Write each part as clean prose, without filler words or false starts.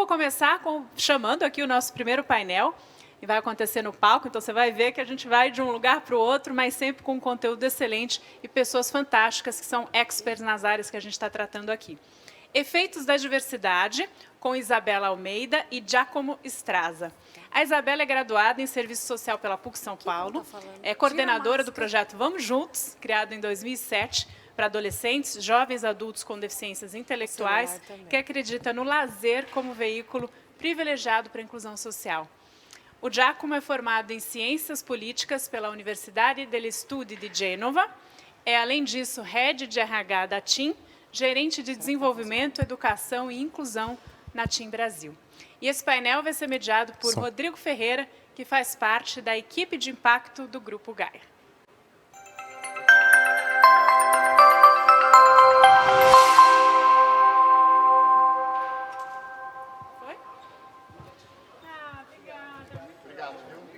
vou começar chamando aqui o nosso primeiro painel, e vai acontecer no palco, então você vai ver que a gente vai de um lugar para o outro, mas sempre com um conteúdo excelente e pessoas fantásticas que são experts nas áreas que a gente está tratando aqui. Efeitos da diversidade, com Isabela Almeida e Giacomo Straza. A Isabela é graduada em Serviço Social pela PUC São Paulo, é coordenadora do projeto Vamos Juntos, criado em 2007, para adolescentes, jovens adultos com deficiências intelectuais, que acredita no lazer como veículo privilegiado para a inclusão social. O Giacomo é formado em Ciências Políticas pela Universidade degli Studi di Genova, é, além disso, Head de RH da TIM, gerente de Desenvolvimento, Educação e Inclusão na TIM Brasil. E esse painel vai ser mediado por Rodrigo Ferreira, que faz parte da equipe de impacto do Grupo Gaia.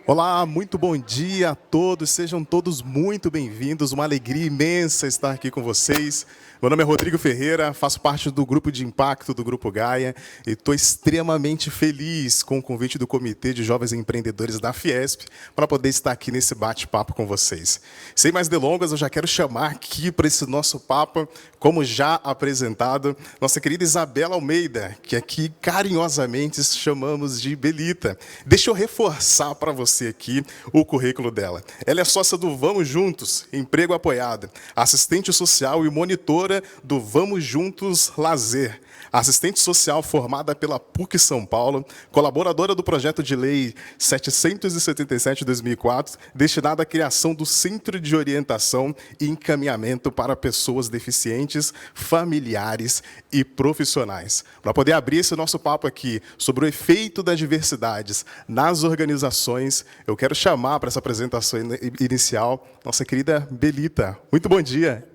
Olá, muito bom dia a todos, sejam todos muito bem-vindos, uma alegria imensa estar aqui com vocês. Meu nome é Rodrigo Ferreira, faço parte do grupo de impacto do Grupo Gaia e estou extremamente feliz com o convite do Comitê de Jovens Empreendedores da Fiesp para poder estar aqui nesse bate-papo com vocês. Sem mais delongas, eu já quero chamar aqui para esse nosso papo, como já apresentado, nossa querida Isabela Almeida, que aqui carinhosamente chamamos de Belita. Deixa eu reforçar para você aqui o currículo dela. Ela é sócia do Vamos Juntos, emprego apoiado, assistente social e monitora do Vamos Juntos Lazer, assistente social formada pela PUC São Paulo, colaboradora do projeto de lei 777 de 2004, destinado à criação do Centro de Orientação e Encaminhamento para Pessoas Deficientes, Familiares e Profissionais. Para poder abrir esse nosso papo aqui sobre o efeito das diversidades nas organizações, eu quero chamar para essa apresentação inicial nossa querida Belita. Muito bom dia.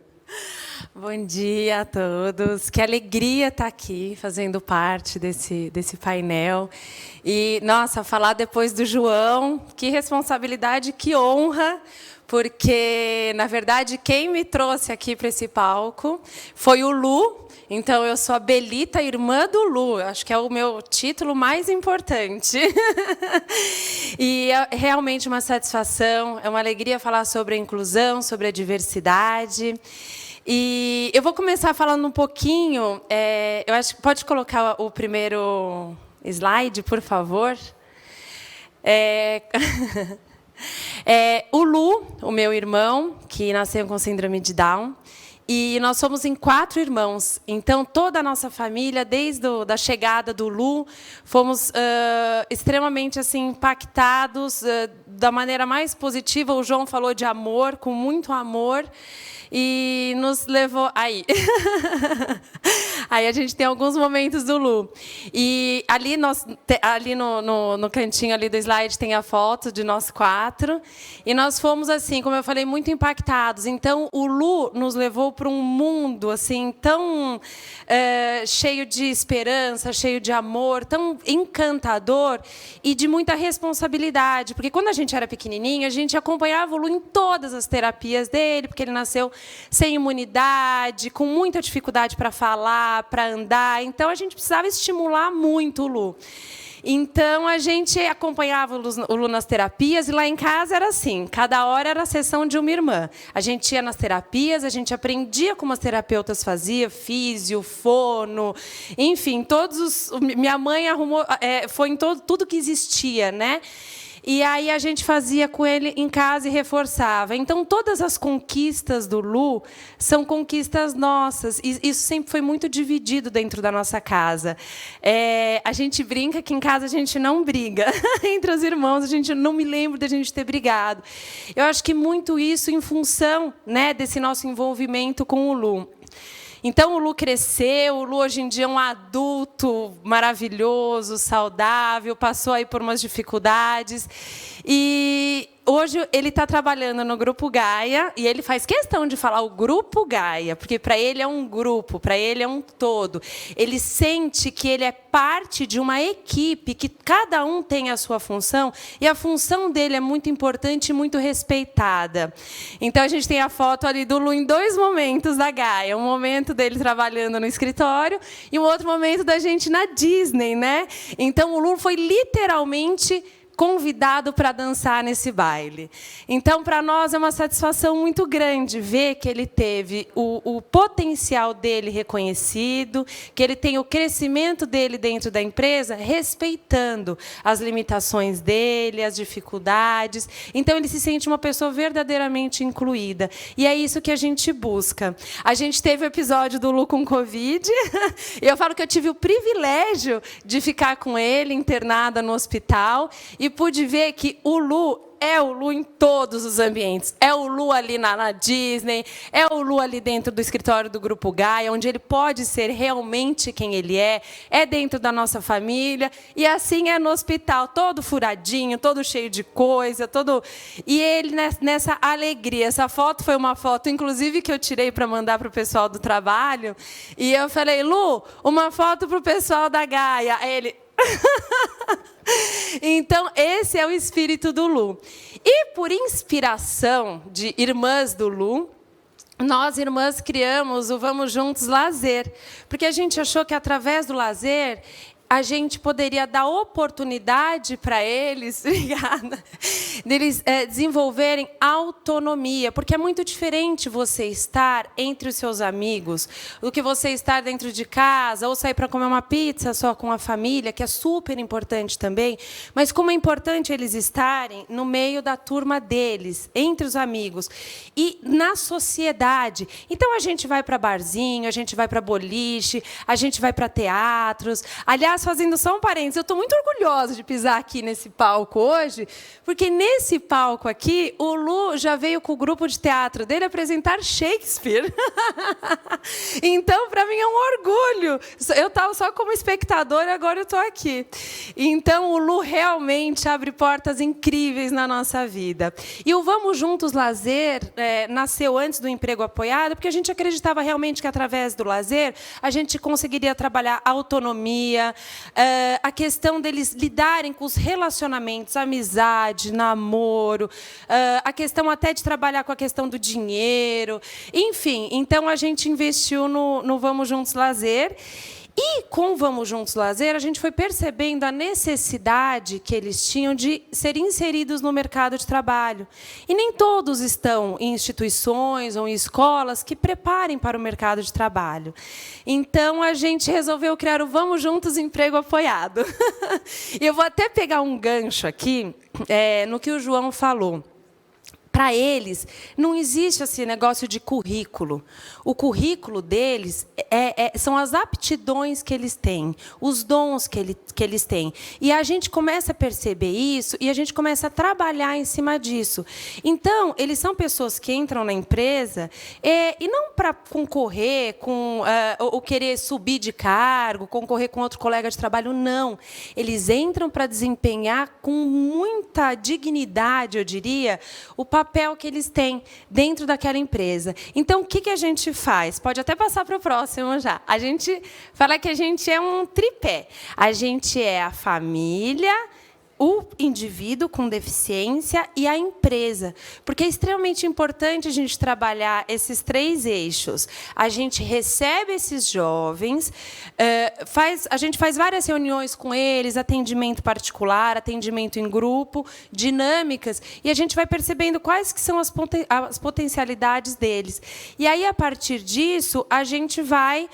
Bom dia a todos. Que alegria estar aqui fazendo parte desse painel. E, nossa, falar depois do João, que responsabilidade, que honra, porque, na verdade, quem me trouxe aqui para esse palco foi o Lu. Então, eu sou a Belita, irmã do Lu. Acho que é o meu título mais importante. E é realmente uma satisfação, é uma alegria falar sobre a inclusão, sobre a diversidade. E eu vou começar falando um pouquinho, eu acho que pode colocar o primeiro slide, por favor. O Lu, o meu irmão, que nasceu com síndrome de Down, e nós somos em 4 irmãos. Então, toda a nossa família, desde a chegada do Lu, fomos extremamente assim, impactados da maneira mais positiva. O João falou de amor, com muito amor. E nos levou... Aí a gente tem alguns momentos do Lu. E ali no cantinho ali do slide tem a foto de nós 4. E nós fomos, assim, como eu falei, muito impactados. Então, o Lu nos levou para um mundo assim, tão cheio de esperança, cheio de amor, tão encantador e de muita responsabilidade. Porque quando a gente era pequenininho, a gente acompanhava o Lu em todas as terapias dele, porque ele nasceu sem imunidade, com muita dificuldade para falar, para andar. Então, a gente precisava estimular muito o Lu. Então, a gente acompanhava o Lu nas terapias, e lá em casa era assim, cada hora era a sessão de uma irmã. A gente ia nas terapias, a gente aprendia como as terapeutas faziam, físio, fono, enfim, minha mãe arrumou, foi em tudo que existia, né? E aí a gente fazia com ele em casa e reforçava. Então, todas as conquistas do Lu são conquistas nossas. E isso sempre foi muito dividido dentro da nossa casa. A gente brinca que em casa a gente não briga. Entre os irmãos, não me lembro de a gente ter brigado. Eu acho que muito isso em função, né, desse nosso envolvimento com o Lu. Então, o Lu cresceu, o Lu hoje em dia é um adulto maravilhoso, saudável, passou aí por umas dificuldades. E hoje ele está trabalhando no Grupo Gaia, e ele faz questão de falar o Grupo Gaia, porque para ele é um grupo, para ele é um todo. Ele sente que ele é parte de uma equipe, que cada um tem a sua função, e a função dele é muito importante e muito respeitada. Então, a gente tem a foto ali do Lu em 2 momentos da Gaia. Um momento dele trabalhando no escritório e um outro momento da gente na Disney, né? Então, o Lu foi literalmente convidado para dançar nesse baile. Então, para nós, é uma satisfação muito grande ver que ele teve o potencial dele reconhecido, que ele tem o crescimento dele dentro da empresa, respeitando as limitações dele, as dificuldades. Então, ele se sente uma pessoa verdadeiramente incluída. E é isso que a gente busca. A gente teve o episódio do Lu com Covid, e eu falo que eu tive o privilégio de ficar com ele internada no hospital, e pude ver que o Lu é o Lu em todos os ambientes. É o Lu ali na Disney, é o Lu ali dentro do escritório do Grupo Gaia, onde ele pode ser realmente quem ele é dentro da nossa família, e assim é no hospital, todo furadinho, todo cheio de coisa, todo... E ele nessa alegria. Essa foto foi uma foto, inclusive, que eu tirei para mandar para o pessoal do trabalho, e eu falei, Lu, uma foto para o pessoal da Gaia. Aí ele... Então, esse é o espírito do Lu. E, por inspiração de irmãs do Lu, nós, irmãs, criamos o Vamos Juntos Lazer, porque a gente achou que, através do lazer, a gente poderia dar oportunidade para eles, obrigada, deles desenvolverem autonomia, porque é muito diferente você estar entre os seus amigos do que você estar dentro de casa ou sair para comer uma pizza só com a família, que é super importante também, mas como é importante eles estarem no meio da turma deles, entre os amigos e na sociedade. Então, a gente vai para barzinho, a gente vai para boliche, a gente vai para teatros. Aliás, fazendo só um parênteses, eu estou muito orgulhosa de pisar aqui nesse palco hoje, porque nesse palco aqui, o Lu já veio com o grupo de teatro dele apresentar Shakespeare. Então, para mim, é um orgulho. Eu estava só como espectadora e agora eu estou aqui. Então, o Lu realmente abre portas incríveis na nossa vida. E o Vamos Juntos Lazer nasceu antes do Emprego Apoiado, porque a gente acreditava realmente que, através do lazer, a gente conseguiria trabalhar a autonomia, a questão deles lidarem com os relacionamentos, amizade, namoro, a questão até de trabalhar com a questão do dinheiro. Enfim, então a gente investiu no Vamos Juntos Lazer. E, com o Vamos Juntos Lazer, a gente foi percebendo a necessidade que eles tinham de ser inseridos no mercado de trabalho. E nem todos estão em instituições ou em escolas que preparem para o mercado de trabalho. Então, a gente resolveu criar o Vamos Juntos Emprego Apoiado. E eu vou até pegar um gancho aqui no que o João falou. Para eles, não existe esse negócio de currículo. O currículo deles são as aptidões que eles têm, os dons que eles têm. E a gente começa a perceber isso e a gente começa a trabalhar em cima disso. Então, eles são pessoas que entram na empresa e não para concorrer ou querer subir de cargo, concorrer com outro colega de trabalho, não. Eles entram para desempenhar com muita dignidade, eu diria, o papel que eles têm dentro daquela empresa. Então, o que a gente faz? Pode até passar para o próximo já. A gente fala que a gente é um tripé. A gente é a família, o indivíduo com deficiência e a empresa. Porque é extremamente importante a gente trabalhar esses 3 eixos. A gente recebe esses jovens, a gente faz várias reuniões com eles, atendimento particular, atendimento em grupo, dinâmicas, e a gente vai percebendo quais que são as potencialidades deles. E aí, a partir disso, a gente vai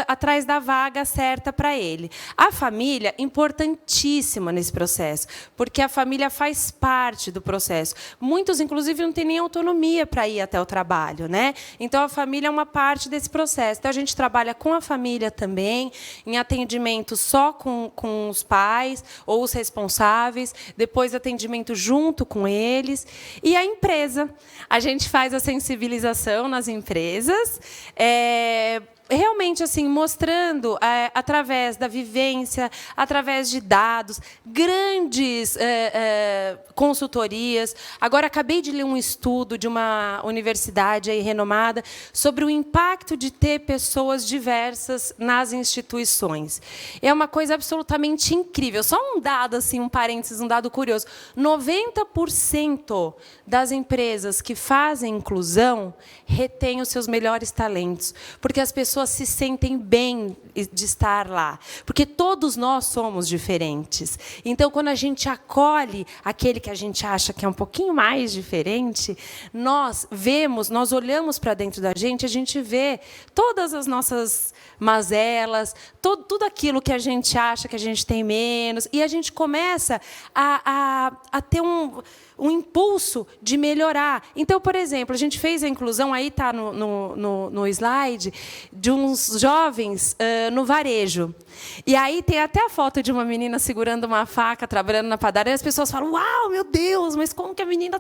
atrás da vaga certa para ele. A família é importantíssima nesse processo, porque a família faz parte do processo. Muitos, inclusive, não têm nem autonomia para ir até o trabalho, né? Então, a família é uma parte desse processo. Então, a gente trabalha com a família também, em atendimento só com os pais ou os responsáveis, depois atendimento junto com eles. E a empresa. A gente faz a sensibilização nas empresas, realmente assim mostrando através da vivência, através de dados, grandes consultorias. Agora acabei de ler um estudo de uma universidade aí renomada sobre o impacto de ter pessoas diversas nas instituições. É uma coisa absolutamente incrível. Só um dado assim, um parênteses, um dado curioso: 90% das empresas que fazem inclusão retêm os seus melhores talentos, porque as pessoas se sentem bem de estar lá, porque todos nós somos diferentes. Então, quando a gente acolhe aquele que a gente acha que é um pouquinho mais diferente, nós olhamos para dentro da gente, a gente vê todas as nossas mazelas, tudo aquilo que a gente acha que a gente tem menos, e a gente começa a ter um impulso de melhorar. Então, por exemplo, a gente fez a inclusão, aí está no slide, de uns jovens no varejo. E aí tem até a foto de uma menina segurando uma faca, trabalhando na padaria, e as pessoas falam: uau, meu Deus, mas como que a menina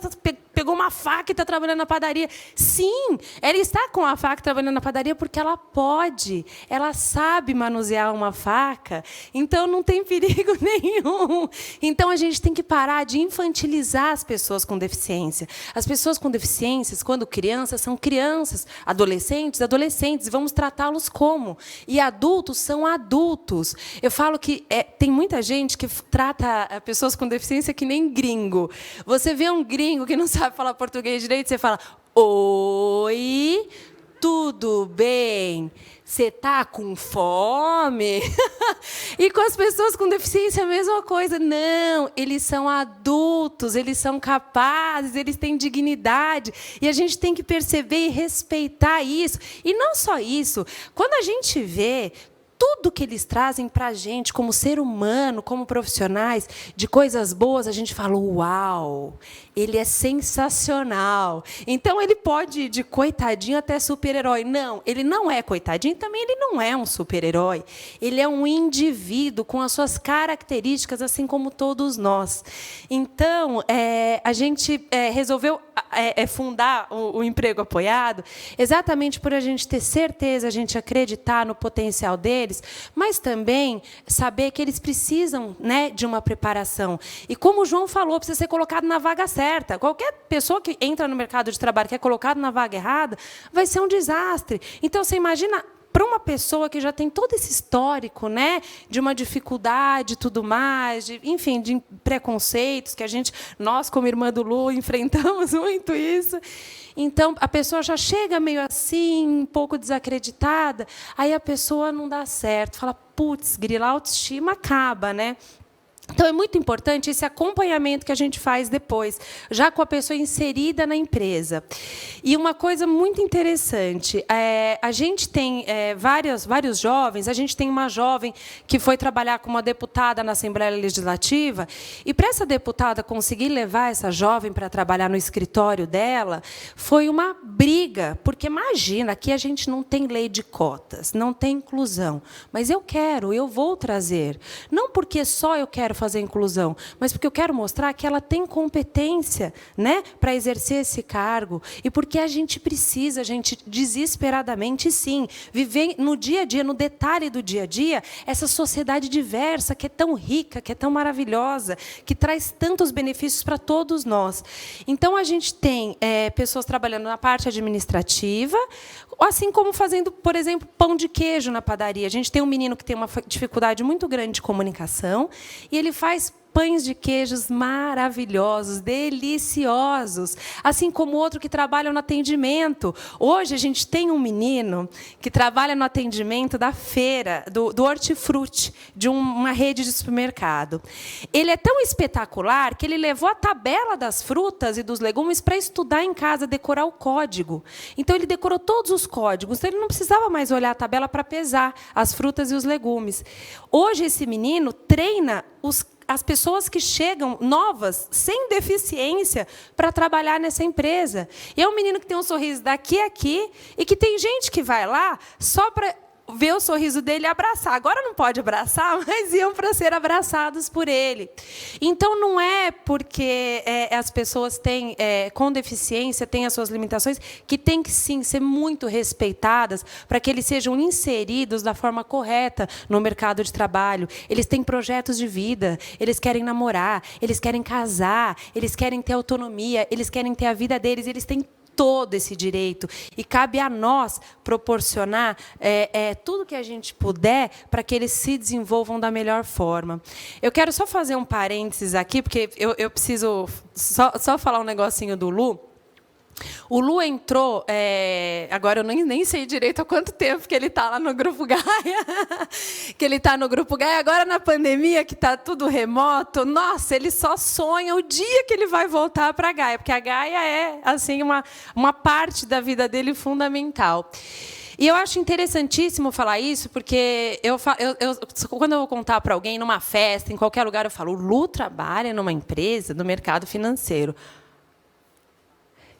pegou uma faca e está trabalhando na padaria? Sim, ela está com a faca trabalhando na padaria porque ela pode, ela sabe manusear uma faca, então não tem perigo nenhum. Então, a gente tem que parar de infantilizar as pessoas com deficiência. As pessoas com deficiências, quando crianças, são crianças, adolescentes, e vamos tratá-los como. E adultos são adultos. Eu falo que tem muita gente que trata pessoas com deficiência que nem gringo. Você vê um gringo que não sabe falar português direito, você fala: oi, tudo bem? Você está com fome? E com as pessoas com deficiência, a mesma coisa. Não, eles são adultos, eles são capazes, eles têm dignidade. E a gente tem que perceber e respeitar isso. E não só isso. Quando a gente vê tudo que eles trazem para a gente, como ser humano, como profissionais, de coisas boas, a gente fala: uau, ele é sensacional. Então, ele pode ir de coitadinho até super-herói. Não, ele não é coitadinho, também ele não é um super-herói. Ele é um indivíduo com as suas características, assim como todos nós. Então, a gente resolveu fundar o Emprego Apoiado exatamente por a gente ter certeza, a gente acreditar no potencial deles, mas também saber que eles precisam, né, de uma preparação. E como o João falou, precisa ser colocado na vaga certa. Qualquer pessoa que entra no mercado de trabalho que é colocado na vaga errada, vai ser um desastre. Então, você imagina, para uma pessoa que já tem todo esse histórico, né, de uma dificuldade e tudo mais, enfim, de preconceitos, que nós, como irmã do Lu, enfrentamos muito isso. Então, a pessoa já chega meio assim, um pouco desacreditada, aí a pessoa não dá certo, fala: putz, grila, a autoestima acaba, né? Então, é muito importante esse acompanhamento que a gente faz depois, já com a pessoa inserida na empresa. E uma coisa muito interessante, a gente tem vários jovens, a gente tem uma jovem que foi trabalhar com uma deputada na Assembleia Legislativa, e para essa deputada conseguir levar essa jovem para trabalhar no escritório dela, foi uma briga, porque imagina, aqui a gente não tem lei de cotas, não tem inclusão, mas eu vou trazer. Não porque só eu quero fazer inclusão, mas porque eu quero mostrar que ela tem competência, né, para exercer esse cargo, e porque a gente precisa, desesperadamente, sim, viver no dia a dia, no detalhe do dia a dia, essa sociedade diversa, que é tão rica, que é tão maravilhosa, que traz tantos benefícios para todos nós. Então, a gente tem pessoas trabalhando na parte administrativa, assim como fazendo, por exemplo, pão de queijo na padaria. A gente tem um menino que tem uma dificuldade muito grande de comunicação, e ele faz pães de queijos maravilhosos, deliciosos, assim como outro que trabalha no atendimento. Hoje a gente tem um menino que trabalha no atendimento da feira, do hortifruti, de uma rede de supermercado. Ele é tão espetacular que ele levou a tabela das frutas e dos legumes para estudar em casa, decorar o código. Então, ele decorou todos os códigos, então ele não precisava mais olhar a tabela para pesar as frutas e os legumes. Hoje, esse menino treina as pessoas que chegam novas, sem deficiência, para trabalhar nessa empresa. E é um menino que tem um sorriso daqui a aqui, e que tem gente que vai lá só para ver o sorriso dele e abraçar. Agora não pode abraçar, mas iam para ser abraçados por ele. Então, não é porque as pessoas com deficiência têm as suas limitações que têm que, sim, ser muito respeitadas para que eles sejam inseridos da forma correta no mercado de trabalho. Eles têm projetos de vida, eles querem namorar, eles querem casar, eles querem ter autonomia, eles querem ter a vida deles, eles têm todo esse direito. E cabe a nós proporcionar tudo que a gente puder para que eles se desenvolvam da melhor forma. Eu quero só fazer um parênteses aqui, porque eu preciso só falar um negocinho do Lu. O Lu entrou, agora eu nem sei direito há quanto tempo que ele está lá no Grupo Gaia, que ele está no Grupo Gaia. Agora, na pandemia, que está tudo remoto, nossa, ele só sonha o dia que ele vai voltar para a Gaia, porque a Gaia é assim, uma parte da vida dele fundamental. E eu acho interessantíssimo falar isso, porque quando eu vou contar para alguém, numa festa, em qualquer lugar, eu falo, o Lu trabalha numa empresa do mercado financeiro.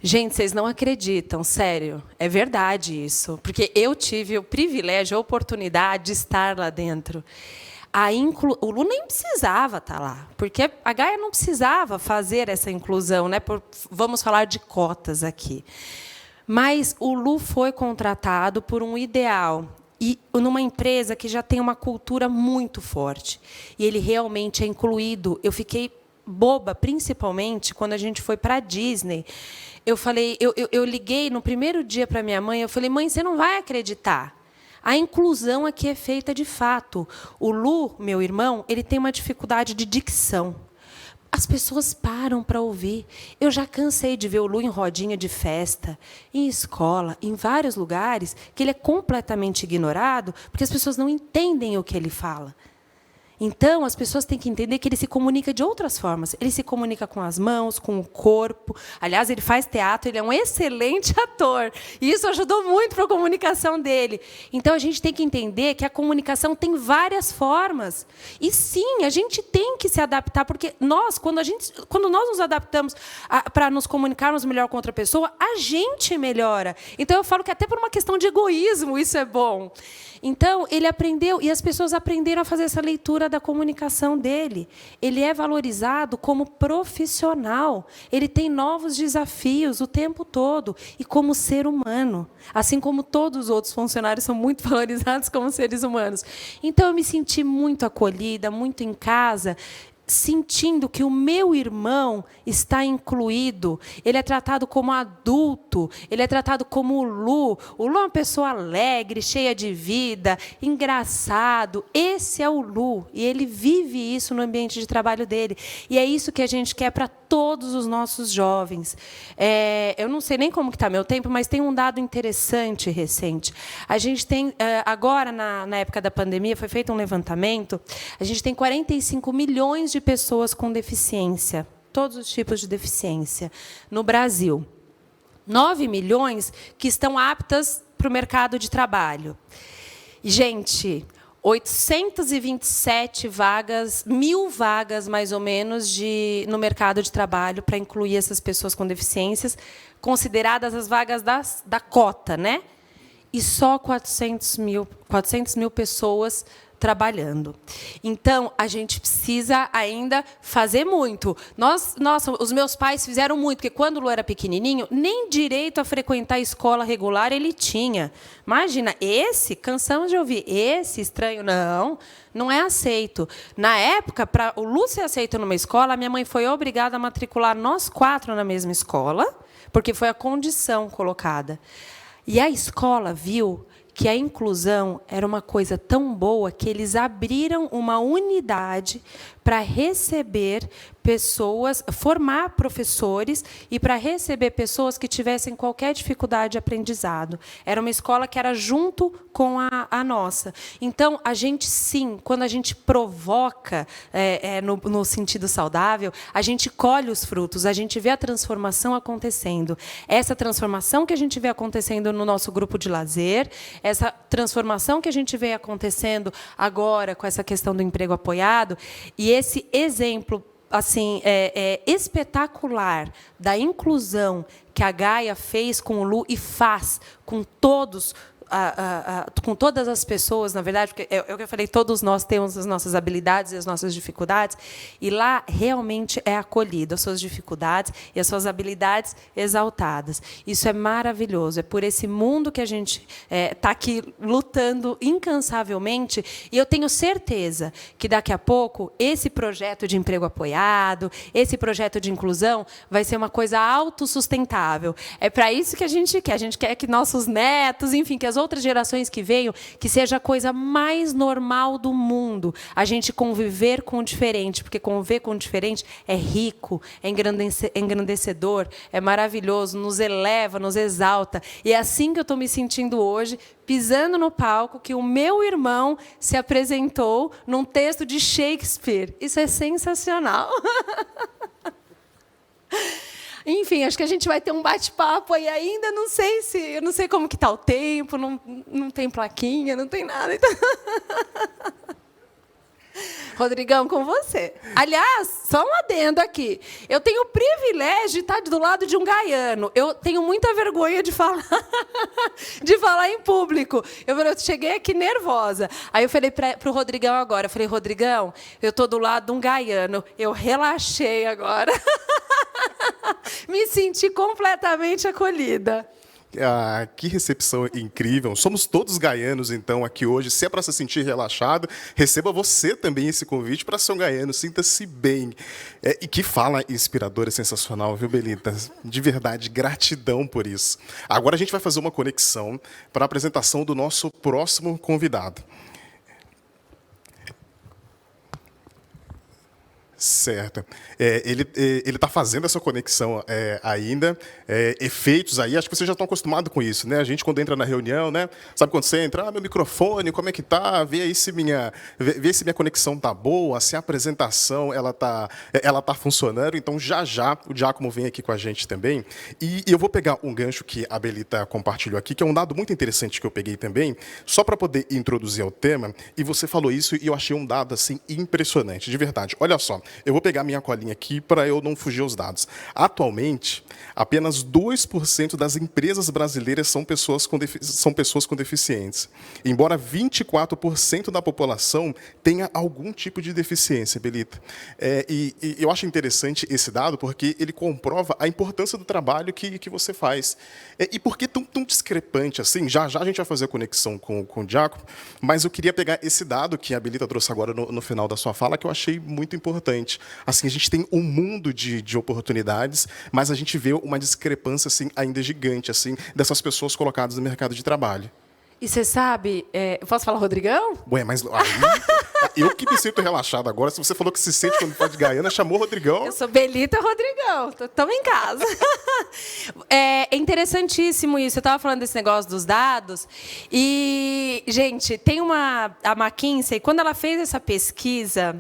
Gente, vocês não acreditam, sério. É verdade isso. Porque eu tive o privilégio, a oportunidade de estar lá dentro. O Lu nem precisava estar lá, porque a Gaia não precisava fazer essa inclusão, né? Vamos falar de cotas aqui. Mas o Lu foi contratado por um ideal, e numa empresa que já tem uma cultura muito forte. E ele realmente é incluído. Eu fiquei boba, principalmente, quando a gente foi para a Disney. Eu liguei no primeiro dia para minha mãe, eu falei, mãe, você não vai acreditar. A inclusão aqui é feita de fato. O Lu, meu irmão, ele tem uma dificuldade de dicção. As pessoas param para ouvir. Eu já cansei de ver o Lu em rodinha de festa, em escola, em vários lugares, que ele é completamente ignorado, porque as pessoas não entendem o que ele fala. Então, as pessoas têm que entender que ele se comunica de outras formas. Ele se comunica com as mãos, com o corpo. Aliás, ele faz teatro, ele é um excelente ator. E isso ajudou muito para a comunicação dele. Então, a gente tem que entender que a comunicação tem várias formas. E, sim, a gente tem que se adaptar, porque quando nós nos adaptamos para nos comunicarmos melhor com outra pessoa, a gente melhora. Então, eu falo que até por uma questão de egoísmo isso é bom. Então, ele aprendeu, e as pessoas aprenderam a fazer essa leitura da comunicação dele. Ele é valorizado como profissional. Ele tem novos desafios o tempo todo. E como ser humano. Assim como todos os outros funcionários são muito valorizados como seres humanos. Então, eu me senti muito acolhida, muito em casa, sentindo que o meu irmão está incluído. Ele é tratado como adulto, ele é tratado como o Lu. O Lu é uma pessoa alegre, cheia de vida, engraçado. Esse é o Lu, e ele vive isso no ambiente de trabalho dele. E é isso que a gente quer para todos os nossos jovens. Eu não sei nem como está meu tempo, mas tem um dado interessante recente. A gente tem, agora, na época da pandemia, foi feito um levantamento, a gente tem 45 milhões de pessoas com deficiência, todos os tipos de deficiência, no Brasil. 9 milhões que estão aptas para o mercado de trabalho. Gente, 827 vagas, 1.000 vagas, mais ou menos, no mercado de trabalho para incluir essas pessoas com deficiências, consideradas as vagas da cota, né? E só 400 mil pessoas trabalhando. Então, a gente precisa ainda fazer muito. Os meus pais fizeram muito, porque quando o Lu era pequenininho, nem direito a frequentar a escola regular ele tinha. Imagina, cansamos de ouvir, esse estranho, não é aceito. Na época, para o Lu ser aceito numa escola, a minha mãe foi obrigada a matricular nós 4 na mesma escola, porque foi a condição colocada. E a escola viu que a inclusão era uma coisa tão boa que eles abriram uma unidade para receber pessoas, formar professores e para receber pessoas que tivessem qualquer dificuldade de aprendizado. Era uma escola que era junto com a nossa. Então, a gente, sim, quando a gente provoca no sentido saudável, a gente colhe os frutos, a gente vê a transformação acontecendo. Essa transformação que a gente vê acontecendo no nosso grupo de lazer, essa transformação que a gente vê acontecendo agora com essa questão do emprego apoiado, e esse exemplo assim, espetacular da inclusão que a Gaia fez com o Lu e faz com todos com todas as pessoas, na verdade, porque é o que eu falei, todos nós temos as nossas habilidades e as nossas dificuldades, e lá realmente é acolhido as suas dificuldades e as suas habilidades exaltadas. Isso é maravilhoso, é por esse mundo que a gente está aqui lutando incansavelmente, e eu tenho certeza que daqui a pouco esse projeto de emprego apoiado, esse projeto de inclusão vai ser uma coisa autossustentável. É para isso que a gente quer que nossos netos, enfim, que as outras gerações que venham, que seja a coisa mais normal do mundo, a gente conviver com o diferente, porque conviver com o diferente é rico, é engrandecedor, é maravilhoso, nos eleva, nos exalta. E é assim que eu estou me sentindo hoje, pisando no palco, que o meu irmão se apresentou num texto de Shakespeare. Isso é sensacional. Enfim, acho que a gente vai ter um bate-papo aí ainda, eu não sei como que está o tempo, não tem plaquinha, não tem nada. Então... Rodrigão, com você. Aliás, só um adendo aqui. Eu tenho o privilégio de estar do lado de um gaiano. Eu tenho muita vergonha de falar, de falar em público. Eu cheguei aqui nervosa. Aí eu falei para o Rodrigão agora, eu falei, Rodrigão, eu estou do lado de um gaiano. Eu relaxei agora. Me senti completamente acolhida. Ah, que recepção incrível. Somos todos gaianos, então, aqui hoje. Se é para se sentir relaxado, receba você também esse convite para ser um gaiano. Sinta-se bem. E que fala inspiradora, sensacional, viu, Belita? De verdade, gratidão por isso. Agora a gente vai fazer uma conexão para a apresentação do nosso próximo convidado. Certo. Ele está fazendo essa conexão ainda, efeitos aí, acho que vocês já estão acostumados com isso, né? A gente, quando entra na reunião, né? Sabe quando você entra, meu microfone, como é que tá? Vê aí se minha conexão tá boa, se a apresentação ela tá funcionando. Então, já o Giacomo vem aqui com a gente também. E eu vou pegar um gancho que a Belita compartilhou aqui, que é um dado muito interessante que eu peguei também, só para poder introduzir ao tema, e você falou isso e eu achei um dado assim impressionante, de verdade. Olha só, eu vou pegar minha colinha aqui para eu não fugir aos dados. Atualmente, apenas 2% das empresas brasileiras são pessoas com deficientes. Embora 24% da população tenha algum tipo de deficiência, Belita. E eu acho interessante esse dado porque ele comprova a importância do trabalho que você faz. E por que tão discrepante assim? Já a gente vai fazer a conexão com o Giacomo, mas eu queria pegar esse dado que a Belita trouxe agora no final da sua fala, que eu achei muito importante. Assim, a gente tem um mundo de oportunidades, mas a gente vê uma discrepância assim, ainda gigante assim, dessas pessoas colocadas no mercado de trabalho. E você sabe, eu posso falar Rodrigão? Ué, mas eu que me sinto relaxado agora. Se você falou que se sente quando fala de Gaiana, chamou o Rodrigão. Eu sou Belita Rodrigão, estamos em casa. É interessantíssimo isso. Eu estava falando desse negócio dos dados. E, gente, tem a McKinsey, quando ela fez essa pesquisa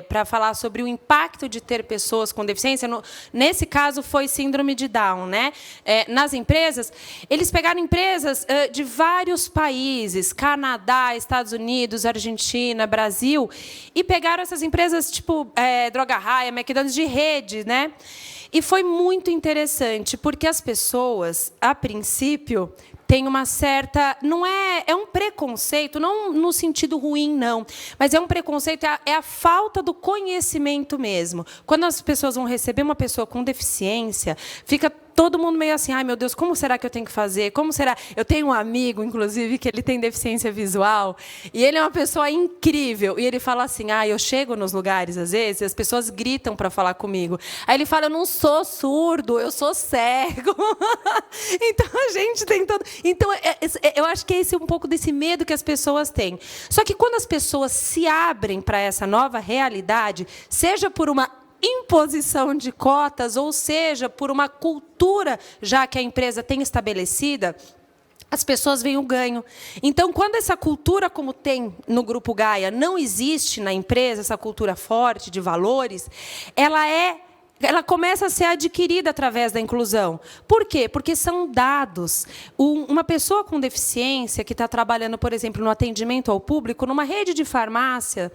para falar sobre o impacto de ter pessoas com deficiência, nesse caso foi síndrome de Down, né? Nas empresas, eles pegaram empresas de vários países, Canadá, Estados Unidos, Argentina, Brasil, e pegaram essas empresas tipo Droga Raia, McDonald's, de rede, né? E foi muito interessante, porque as pessoas, a princípio, têm uma certa... Não é um preconceito, não no sentido ruim, não, mas é um preconceito, é a falta do conhecimento mesmo. Quando as pessoas vão receber uma pessoa com deficiência, fica todo mundo meio assim, ai, meu Deus, como será que eu tenho que fazer? Como será? Eu tenho um amigo, inclusive, que ele tem deficiência visual, e ele é uma pessoa incrível. E ele fala assim, eu chego nos lugares, às vezes, e as pessoas gritam para falar comigo. Aí ele fala, eu não sou surdo, eu sou cego. Então, a gente tem todo... Então, eu acho que esse é um pouco desse medo que as pessoas têm. Só que quando as pessoas se abrem para essa nova realidade, seja por uma imposição de cotas, ou seja, por uma cultura já que a empresa tem estabelecida, as pessoas veem o ganho. Então, quando essa cultura, como tem no Grupo Gaia, não existe na empresa, essa cultura forte de valores, ela é ela começa a ser adquirida através da inclusão. Por quê? Porque são dados. Uma pessoa com deficiência que está trabalhando, por exemplo, no atendimento ao público, numa rede de farmácia,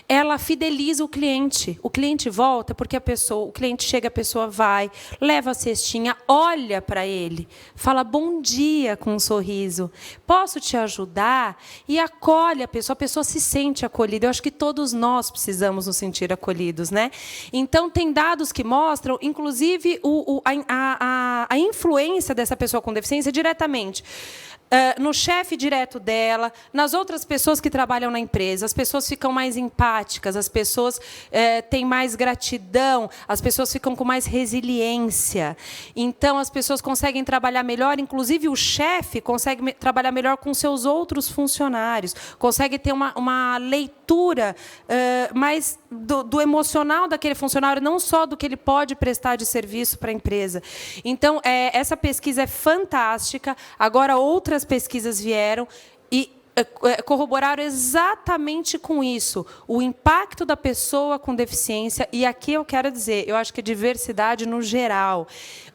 ela fideliza o cliente. O cliente volta porque o cliente chega, a pessoa vai, leva a cestinha, olha para ele, fala bom dia com um sorriso, posso te ajudar? E acolhe a pessoa se sente acolhida. Eu acho que todos nós precisamos nos sentir acolhidos, né? Então, tem dados que mostram, inclusive, a influência dessa pessoa com deficiência diretamente no chefe direto dela, nas outras pessoas que trabalham na empresa. As pessoas ficam mais empáticas, as pessoas têm mais gratidão, as pessoas ficam com mais resiliência. Então, as pessoas conseguem trabalhar melhor, inclusive o chefe consegue trabalhar melhor com seus outros funcionários, consegue ter uma leitura mais do emocional daquele funcionário, não só do que ele pode prestar de serviço para a empresa. Então, essa pesquisa é fantástica. Agora, outras pesquisas vieram e corroboraram exatamente com isso, o impacto da pessoa com deficiência. E aqui eu quero dizer, eu acho que a diversidade no geral,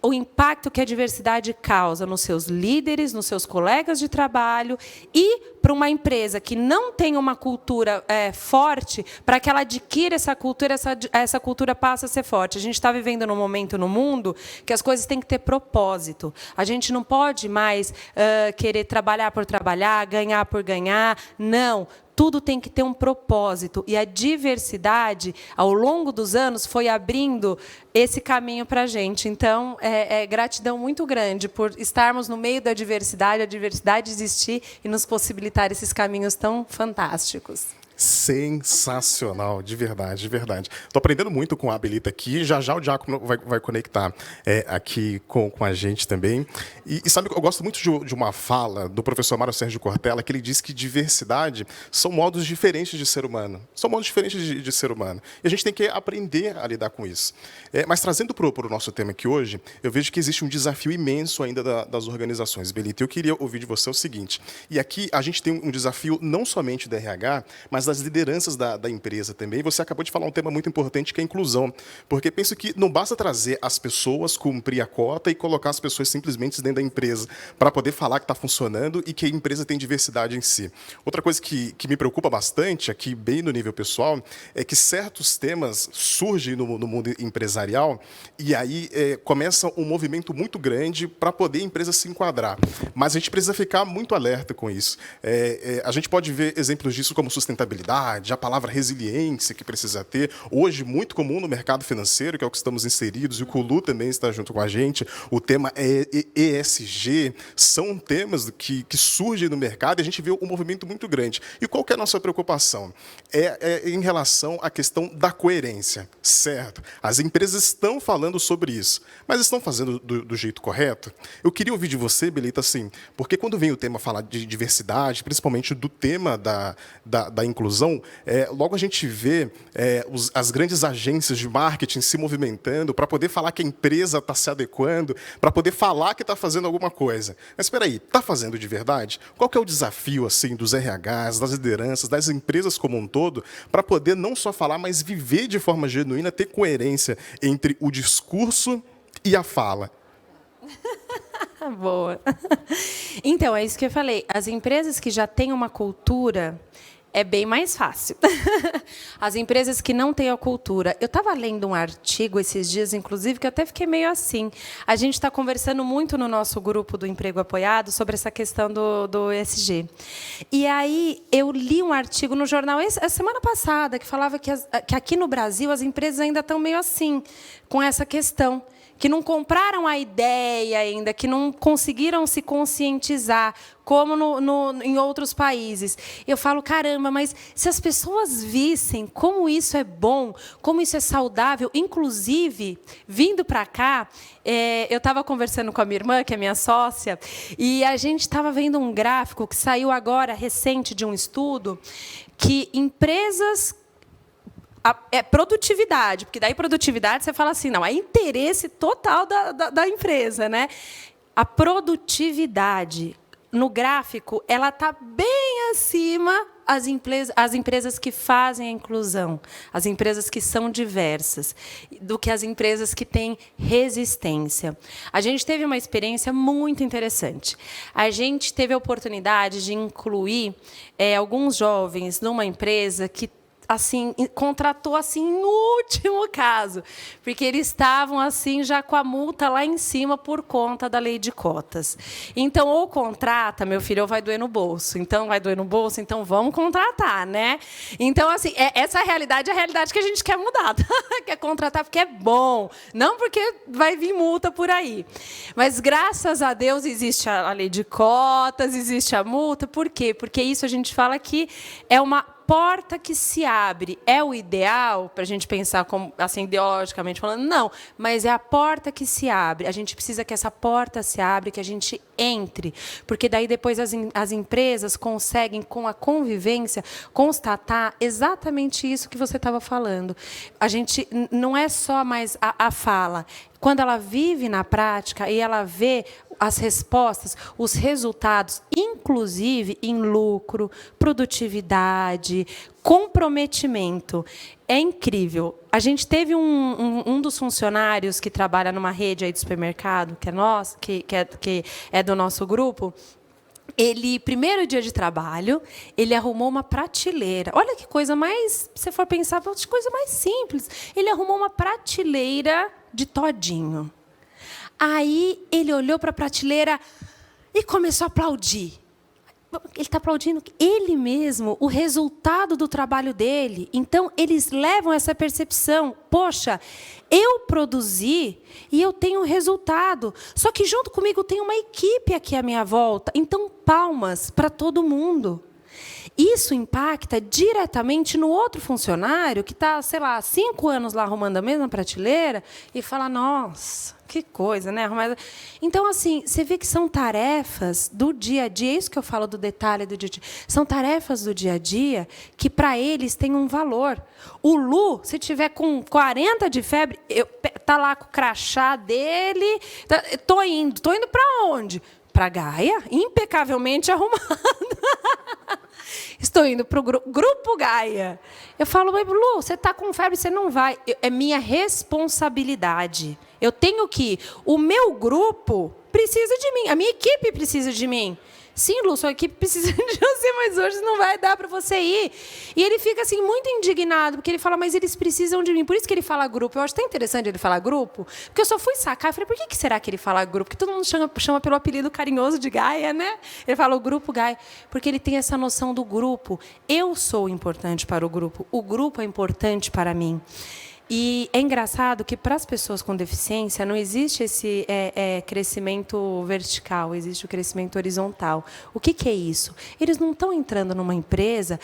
o impacto que a diversidade causa nos seus líderes, nos seus colegas de trabalho e para uma empresa que não tem uma cultura forte, para que ela adquira essa cultura passa a ser forte. A gente está vivendo num momento no mundo que as coisas têm que ter propósito. A gente não pode mais querer trabalhar por trabalhar, ganhar por ganhar. Não. Tudo tem que ter um propósito. E a diversidade, ao longo dos anos, foi abrindo esse caminho para a gente. Então, gratidão muito grande por estarmos no meio da diversidade, a diversidade existir e nos possibilitar esses caminhos tão fantásticos. Sensacional, de verdade, de verdade. Estou aprendendo muito com a Belita aqui. Já já o Diácono vai conectar aqui com a gente também. E sabe, eu gosto muito de uma fala do professor Mário Sérgio Cortella, que ele diz que diversidade são modos diferentes de ser humano. São modos diferentes de ser humano. E a gente tem que aprender a lidar com isso. Mas trazendo para o nosso tema aqui hoje, eu vejo que existe um desafio imenso ainda das organizações. Belita, eu queria ouvir de você o seguinte. E aqui a gente tem um desafio não somente do RH, mas das lideranças da empresa também. Você acabou de falar um tema muito importante, que é a inclusão. Porque penso que não basta trazer as pessoas, cumprir a cota e colocar as pessoas simplesmente dentro da empresa para poder falar que está funcionando e que a empresa tem diversidade em si. Outra coisa que me preocupa bastante, aqui bem no nível pessoal, é que certos temas surgem no mundo empresarial e aí começa um movimento muito grande para poder a empresa se enquadrar. Mas a gente precisa ficar muito alerta com isso. A gente pode ver exemplos disso como sustentabilidade, a palavra resiliência que precisa ter. Hoje, muito comum no mercado financeiro, que é o que estamos inseridos, e o Culu também está junto com a gente, o tema ESG, são temas que surgem no mercado e a gente vê um movimento muito grande. E qual que é a nossa preocupação? Em relação à questão da coerência, certo? As empresas estão falando sobre isso, mas estão fazendo do jeito correto? Eu queria ouvir de você, Belita, assim, porque quando vem o tema falar de diversidade, principalmente do tema da inclusão, logo a gente vê as grandes agências de marketing se movimentando para poder falar que a empresa está se adequando, para poder falar que está fazendo alguma coisa. Mas espera aí, está fazendo de verdade? Qual que é o desafio assim dos RHs, das lideranças, das empresas como um todo, para poder não só falar, mas viver de forma genuína, ter coerência entre o discurso e a fala? Boa. Então, é isso que eu falei. As empresas que já têm uma cultura, é bem mais fácil. As empresas que não têm a cultura. Eu estava lendo um artigo esses dias, inclusive, que eu até fiquei meio assim. A gente está conversando muito no nosso grupo do Emprego Apoiado sobre essa questão do ESG. E aí eu li um artigo no jornal a semana passada que falava que aqui no Brasil as empresas ainda estão meio assim, com essa questão, que não compraram a ideia ainda, que não conseguiram se conscientizar, como em outros países. Eu falo, caramba, mas se as pessoas vissem como isso é bom, como isso é saudável, inclusive, vindo para cá, eu estava conversando com a minha irmã, que é minha sócia, e a gente estava vendo um gráfico que saiu agora, recente, de um estudo, que empresas... produtividade, porque daí produtividade você fala assim, não, é interesse total da empresa, né? A produtividade, no gráfico, ela está bem acima as empresas que fazem a inclusão, as empresas que são diversas, do que as empresas que têm resistência. A gente teve uma experiência muito interessante. A gente teve a oportunidade de incluir alguns jovens numa empresa que assim, contratou assim no último caso, porque eles estavam assim já com a multa lá em cima por conta da lei de cotas. Então, ou contrata, meu filho, ou vai doer no bolso. Então, vai doer no bolso, então vamos contratar, né? Então, assim, essa realidade é a realidade que a gente quer mudar. Quer contratar porque é bom, não porque vai vir multa por aí. Mas, graças a Deus, existe a lei de cotas, existe a multa. Por quê? Porque isso a gente fala que é uma porta que se abre. É o ideal para a gente pensar como, assim, ideologicamente falando? Não, mas é a porta que se abre. A gente precisa que essa porta se abra, que a gente entre, porque daí depois as empresas conseguem, com a convivência, constatar exatamente isso que você estava falando. A gente não é só mais a fala. Quando ela vive na prática e ela vê as respostas, os resultados, inclusive em lucro, produtividade, comprometimento. É incrível. A gente teve um dos funcionários que trabalha numa rede aí de supermercado, que é nosso, que é do nosso grupo. Ele, primeiro dia de trabalho, ele arrumou uma prateleira. Olha que coisa mais, se você for pensar, coisa mais simples. Ele arrumou uma prateleira de todinho. Aí ele olhou para a prateleira e começou a aplaudir. Ele está aplaudindo ele mesmo, o resultado do trabalho dele. Então, eles levam essa percepção. Poxa, eu produzi e eu tenho um resultado. Só que junto comigo tem uma equipe aqui à minha volta. Então, palmas para todo mundo. Isso impacta diretamente no outro funcionário que está, sei lá, 5 anos lá arrumando a mesma prateleira e fala, nossa, que coisa, né? Então, assim, você vê que são tarefas do dia a dia, é isso que eu falo do detalhe do dia a dia. São tarefas do dia a dia que, para eles, têm um valor. O Lu, se tiver com 40 de febre, tá lá com o crachá dele, tô indo para onde? Para Gaia, impecavelmente arrumada. Estou indo para o Grupo Gaia. Eu falo, mas, Lu, você está com febre, você não vai. É minha responsabilidade. Eu tenho que ir. O meu grupo precisa de mim. A minha equipe precisa de mim. Sim, Lu, sua equipe precisa de você, mas hoje não vai dar para você ir. E ele fica assim muito indignado, porque ele fala, mas eles precisam de mim. Por isso que ele fala grupo. Eu acho tão interessante ele falar grupo, porque eu só fui sacar. Eu falei, por que será que ele fala grupo? Porque todo mundo chama pelo apelido carinhoso de Gaia, né? Ele fala o grupo Gaia, porque ele tem essa noção do grupo. Eu sou importante para o grupo é importante para mim. E é engraçado que, para as pessoas com deficiência, não existe esse crescimento vertical, existe o crescimento horizontal. O que é isso? Eles não estão entrando numa empresa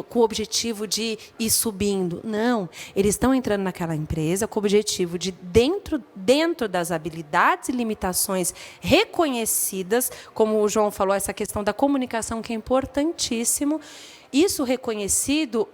com o objetivo de ir subindo. Não, eles estão entrando naquela empresa com o objetivo de, dentro das habilidades e limitações reconhecidas, como o João falou, essa questão da comunicação, que é importantíssimo, isso reconhecido,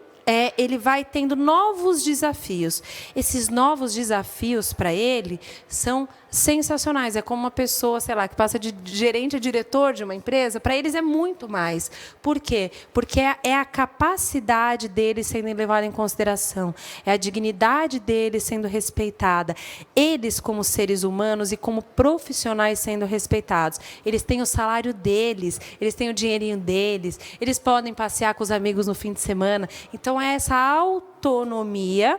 ele vai tendo novos desafios. Esses novos desafios para ele são sensacionais. É como uma pessoa, sei lá, que passa de gerente a diretor de uma empresa. Para eles é muito mais. Por quê? Porque é a capacidade deles sendo levada em consideração. É a dignidade deles sendo respeitada. Eles, como seres humanos e como profissionais, sendo respeitados. Eles têm o salário deles, eles têm o dinheirinho deles, eles podem passear com os amigos no fim de semana. Então, é essa autonomia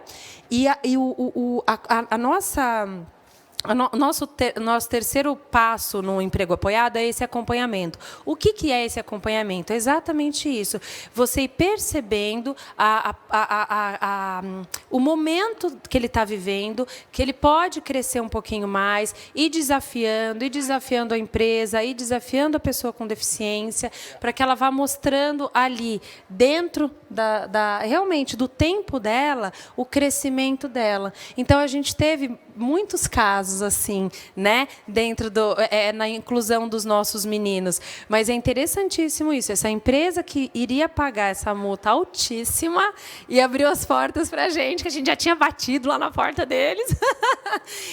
e a nossa... Nosso terceiro passo no emprego apoiado é esse acompanhamento. O que é esse acompanhamento? É exatamente isso. Você ir percebendo o momento que ele está vivendo, que ele pode crescer um pouquinho mais, ir desafiando a empresa, ir desafiando a pessoa com deficiência, para que ela vá mostrando ali, dentro realmente do tempo dela, o crescimento dela. Então, a gente teve muitos casos assim, né, dentro na inclusão dos nossos meninos. Mas é interessantíssimo isso. Essa empresa que iria pagar essa multa altíssima e abriu as portas para a gente, que a gente já tinha batido lá na porta deles,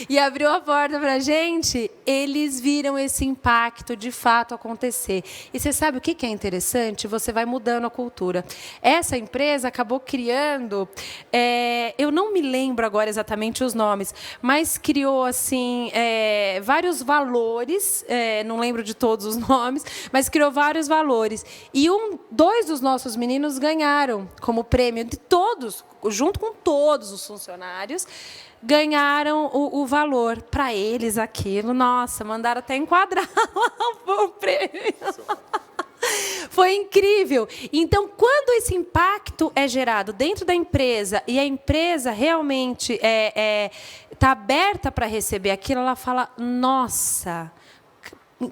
e abriu a porta para a gente, eles viram esse impacto de fato acontecer. E você sabe o que é interessante? Você vai mudando a cultura. Essa empresa acabou criando, eu não me lembro agora exatamente os nomes, mas criou assim vários valores, não lembro de todos os nomes, mas criou vários valores. E dois dos nossos meninos ganharam como prêmio de todos, junto com todos os funcionários, ganharam o valor. Para eles, aquilo, nossa, mandaram até enquadrar o prêmio. Foi incrível. Então, quando esse impacto é gerado dentro da empresa e a empresa realmente está aberta para receber aquilo, ela fala, nossa,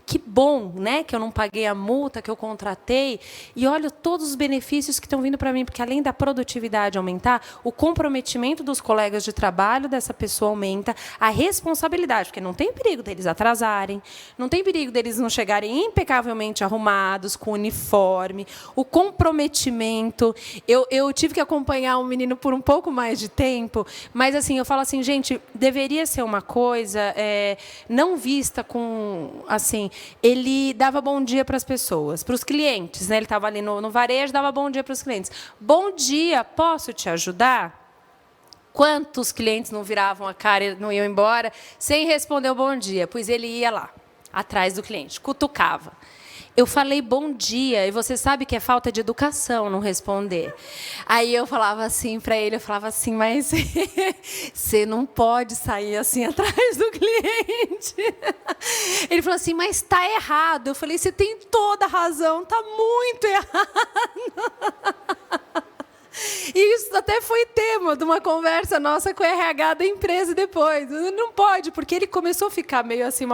que bom, né, que eu não paguei a multa, que eu contratei, e olha todos os benefícios que estão vindo para mim, porque além da produtividade aumentar, o comprometimento dos colegas de trabalho dessa pessoa aumenta, a responsabilidade, porque não tem perigo deles atrasarem, não tem perigo deles não chegarem impecavelmente arrumados, com uniforme, o comprometimento. Eu tive que acompanhar um menino por um pouco mais de tempo, mas assim, eu falo assim, gente, deveria ser uma coisa não vista com, assim, ele dava bom dia para as pessoas, para os clientes, né? Ele estava ali no varejo, dava bom dia para os clientes. Bom dia, posso te ajudar? Quantos clientes não viravam a cara e não iam embora sem responder o bom dia? Pois ele ia lá, atrás do cliente, cutucava. Eu falei bom dia, e você sabe que é falta de educação não responder. Aí eu falava assim para ele, eu falava assim, mas você não pode sair assim atrás do cliente. Ele falou assim, mas está errado. Eu falei, você tem toda a razão, está muito errado. E isso até foi tema de uma conversa nossa com o RH da empresa depois. Não pode, porque ele começou a ficar meio assim,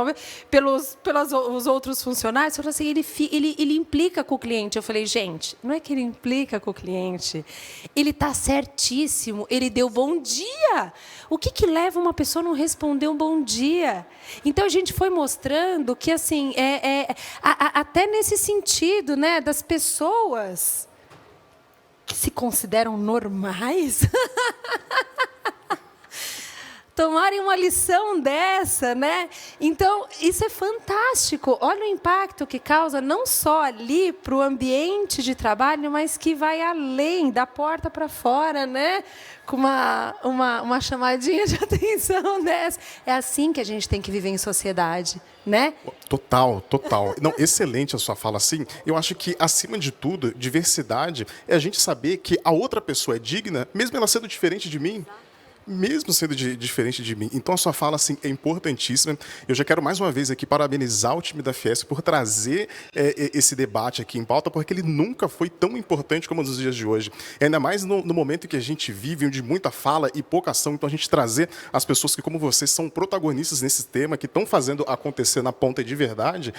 pelos os outros funcionários, falou assim, ele implica com o cliente. Eu falei, gente, não é que ele implica com o cliente, ele está certíssimo, ele deu bom dia. O que leva uma pessoa a não responder um bom dia? Então, a gente foi mostrando que, assim, até nesse sentido, né, das pessoas que se consideram normais tomarem uma lição dessa, né? Então, isso é fantástico. Olha o impacto que causa, não só ali para o ambiente de trabalho, mas que vai além, da porta para fora, né? Com uma chamadinha de atenção dessa. É assim que a gente tem que viver em sociedade, né? Total. Não, excelente a sua fala, assim. Eu acho que, acima de tudo, diversidade é a gente saber que a outra pessoa é digna, mesmo ela sendo diferente de mim. Mesmo sendo diferente de mim. Então, a sua fala assim, é importantíssima. Eu já quero, mais uma vez, aqui parabenizar o time da Fiesp por trazer esse debate aqui em pauta, porque ele nunca foi tão importante como nos dias de hoje. Ainda mais no momento que a gente vive, onde muita fala e pouca ação. Então, a gente trazer as pessoas que, como vocês, são protagonistas nesse tema, que estão fazendo acontecer na ponta de verdade,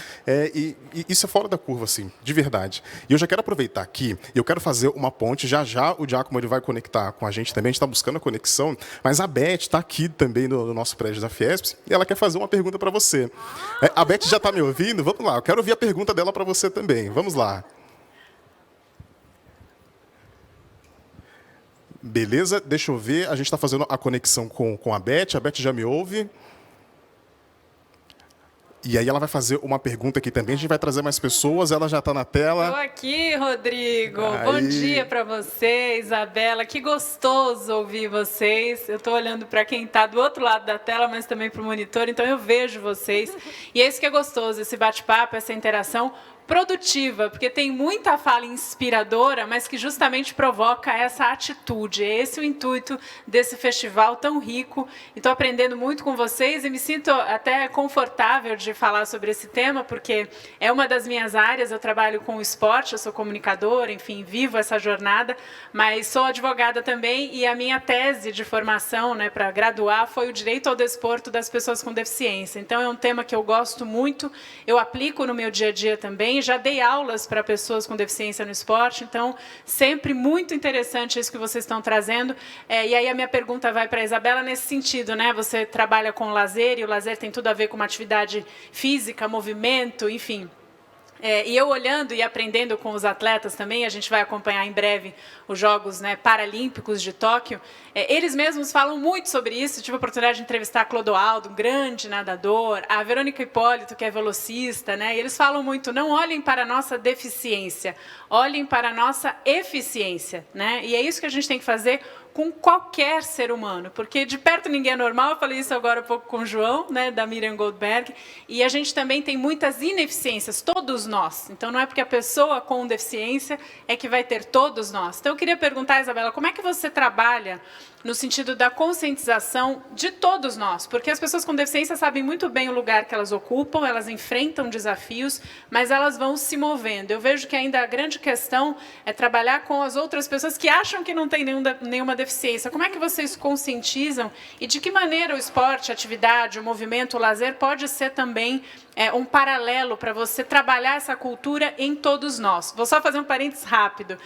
e isso é fora da curva, assim, de verdade. E eu já quero aproveitar aqui, eu quero fazer uma ponte. Já o Giacomo ele vai conectar com a gente também, a gente está buscando a conexão. Mas a Beth está aqui também no nosso prédio da Fiesp e ela quer fazer uma pergunta para você. A Beth já está me ouvindo? Vamos lá, eu quero ouvir a pergunta dela para você também. Vamos lá. Beleza, deixa eu ver. A gente está fazendo a conexão com a Beth. A Beth já me ouve. E aí ela vai fazer uma pergunta aqui também. A gente vai trazer mais pessoas. Ela já está na tela. Estou aqui, Rodrigo. Aí. Bom dia para você, Isabela. Que gostoso ouvir vocês. Eu estou olhando para quem está do outro lado da tela, mas também para o monitor. Então, eu vejo vocês. E é isso que é gostoso, esse bate-papo, essa interação produtiva, porque tem muita fala inspiradora, mas que justamente provoca essa atitude. É esse o intuito desse festival tão rico. Estou aprendendo muito com vocês e me sinto até confortável de falar sobre esse tema, porque é uma das minhas áreas. Eu trabalho com o esporte, eu sou comunicadora, enfim, vivo essa jornada, mas sou advogada também, e a minha tese de formação, né, para graduar, foi o direito ao desporto das pessoas com deficiência. Então, é um tema que eu gosto muito, eu aplico no meu dia a dia também. também já dei aulas para pessoas com deficiência no esporte, então sempre muito interessante isso que vocês estão trazendo. E aí a minha pergunta vai para a Isabela nesse sentido, né? Você trabalha com lazer, e o lazer tem tudo a ver com uma atividade física, movimento, enfim. E eu olhando e aprendendo com os atletas também, a gente vai acompanhar em breve os Jogos, né, Paralímpicos de Tóquio, eles mesmos falam muito sobre isso. Tive a oportunidade de entrevistar a Clodoaldo, um grande nadador, a Verônica Hipólito, que é velocista, né, e eles falam muito, não olhem para a nossa deficiência, olhem para a nossa eficiência, né, e é isso que a gente tem que fazer com qualquer ser humano, porque de perto ninguém é normal. Eu falei isso agora há pouco com o João, né, da Miriam Goldberg, e a gente também tem muitas ineficiências, todos nós. Então, não é porque a pessoa com deficiência é que vai ter todos nós. Então, eu queria perguntar, Isabela, como é que você trabalha no sentido da conscientização de todos nós? Porque as pessoas com deficiência sabem muito bem o lugar que elas ocupam, elas enfrentam desafios, mas elas vão se movendo. Eu vejo que ainda a grande questão é trabalhar com as outras pessoas que acham que não têm nenhuma deficiência. Como é que vocês conscientizam e de que maneira o esporte, a atividade, o movimento, o lazer pode ser também um paralelo para você trabalhar essa cultura em todos nós? Vou só fazer um parênteses rápido.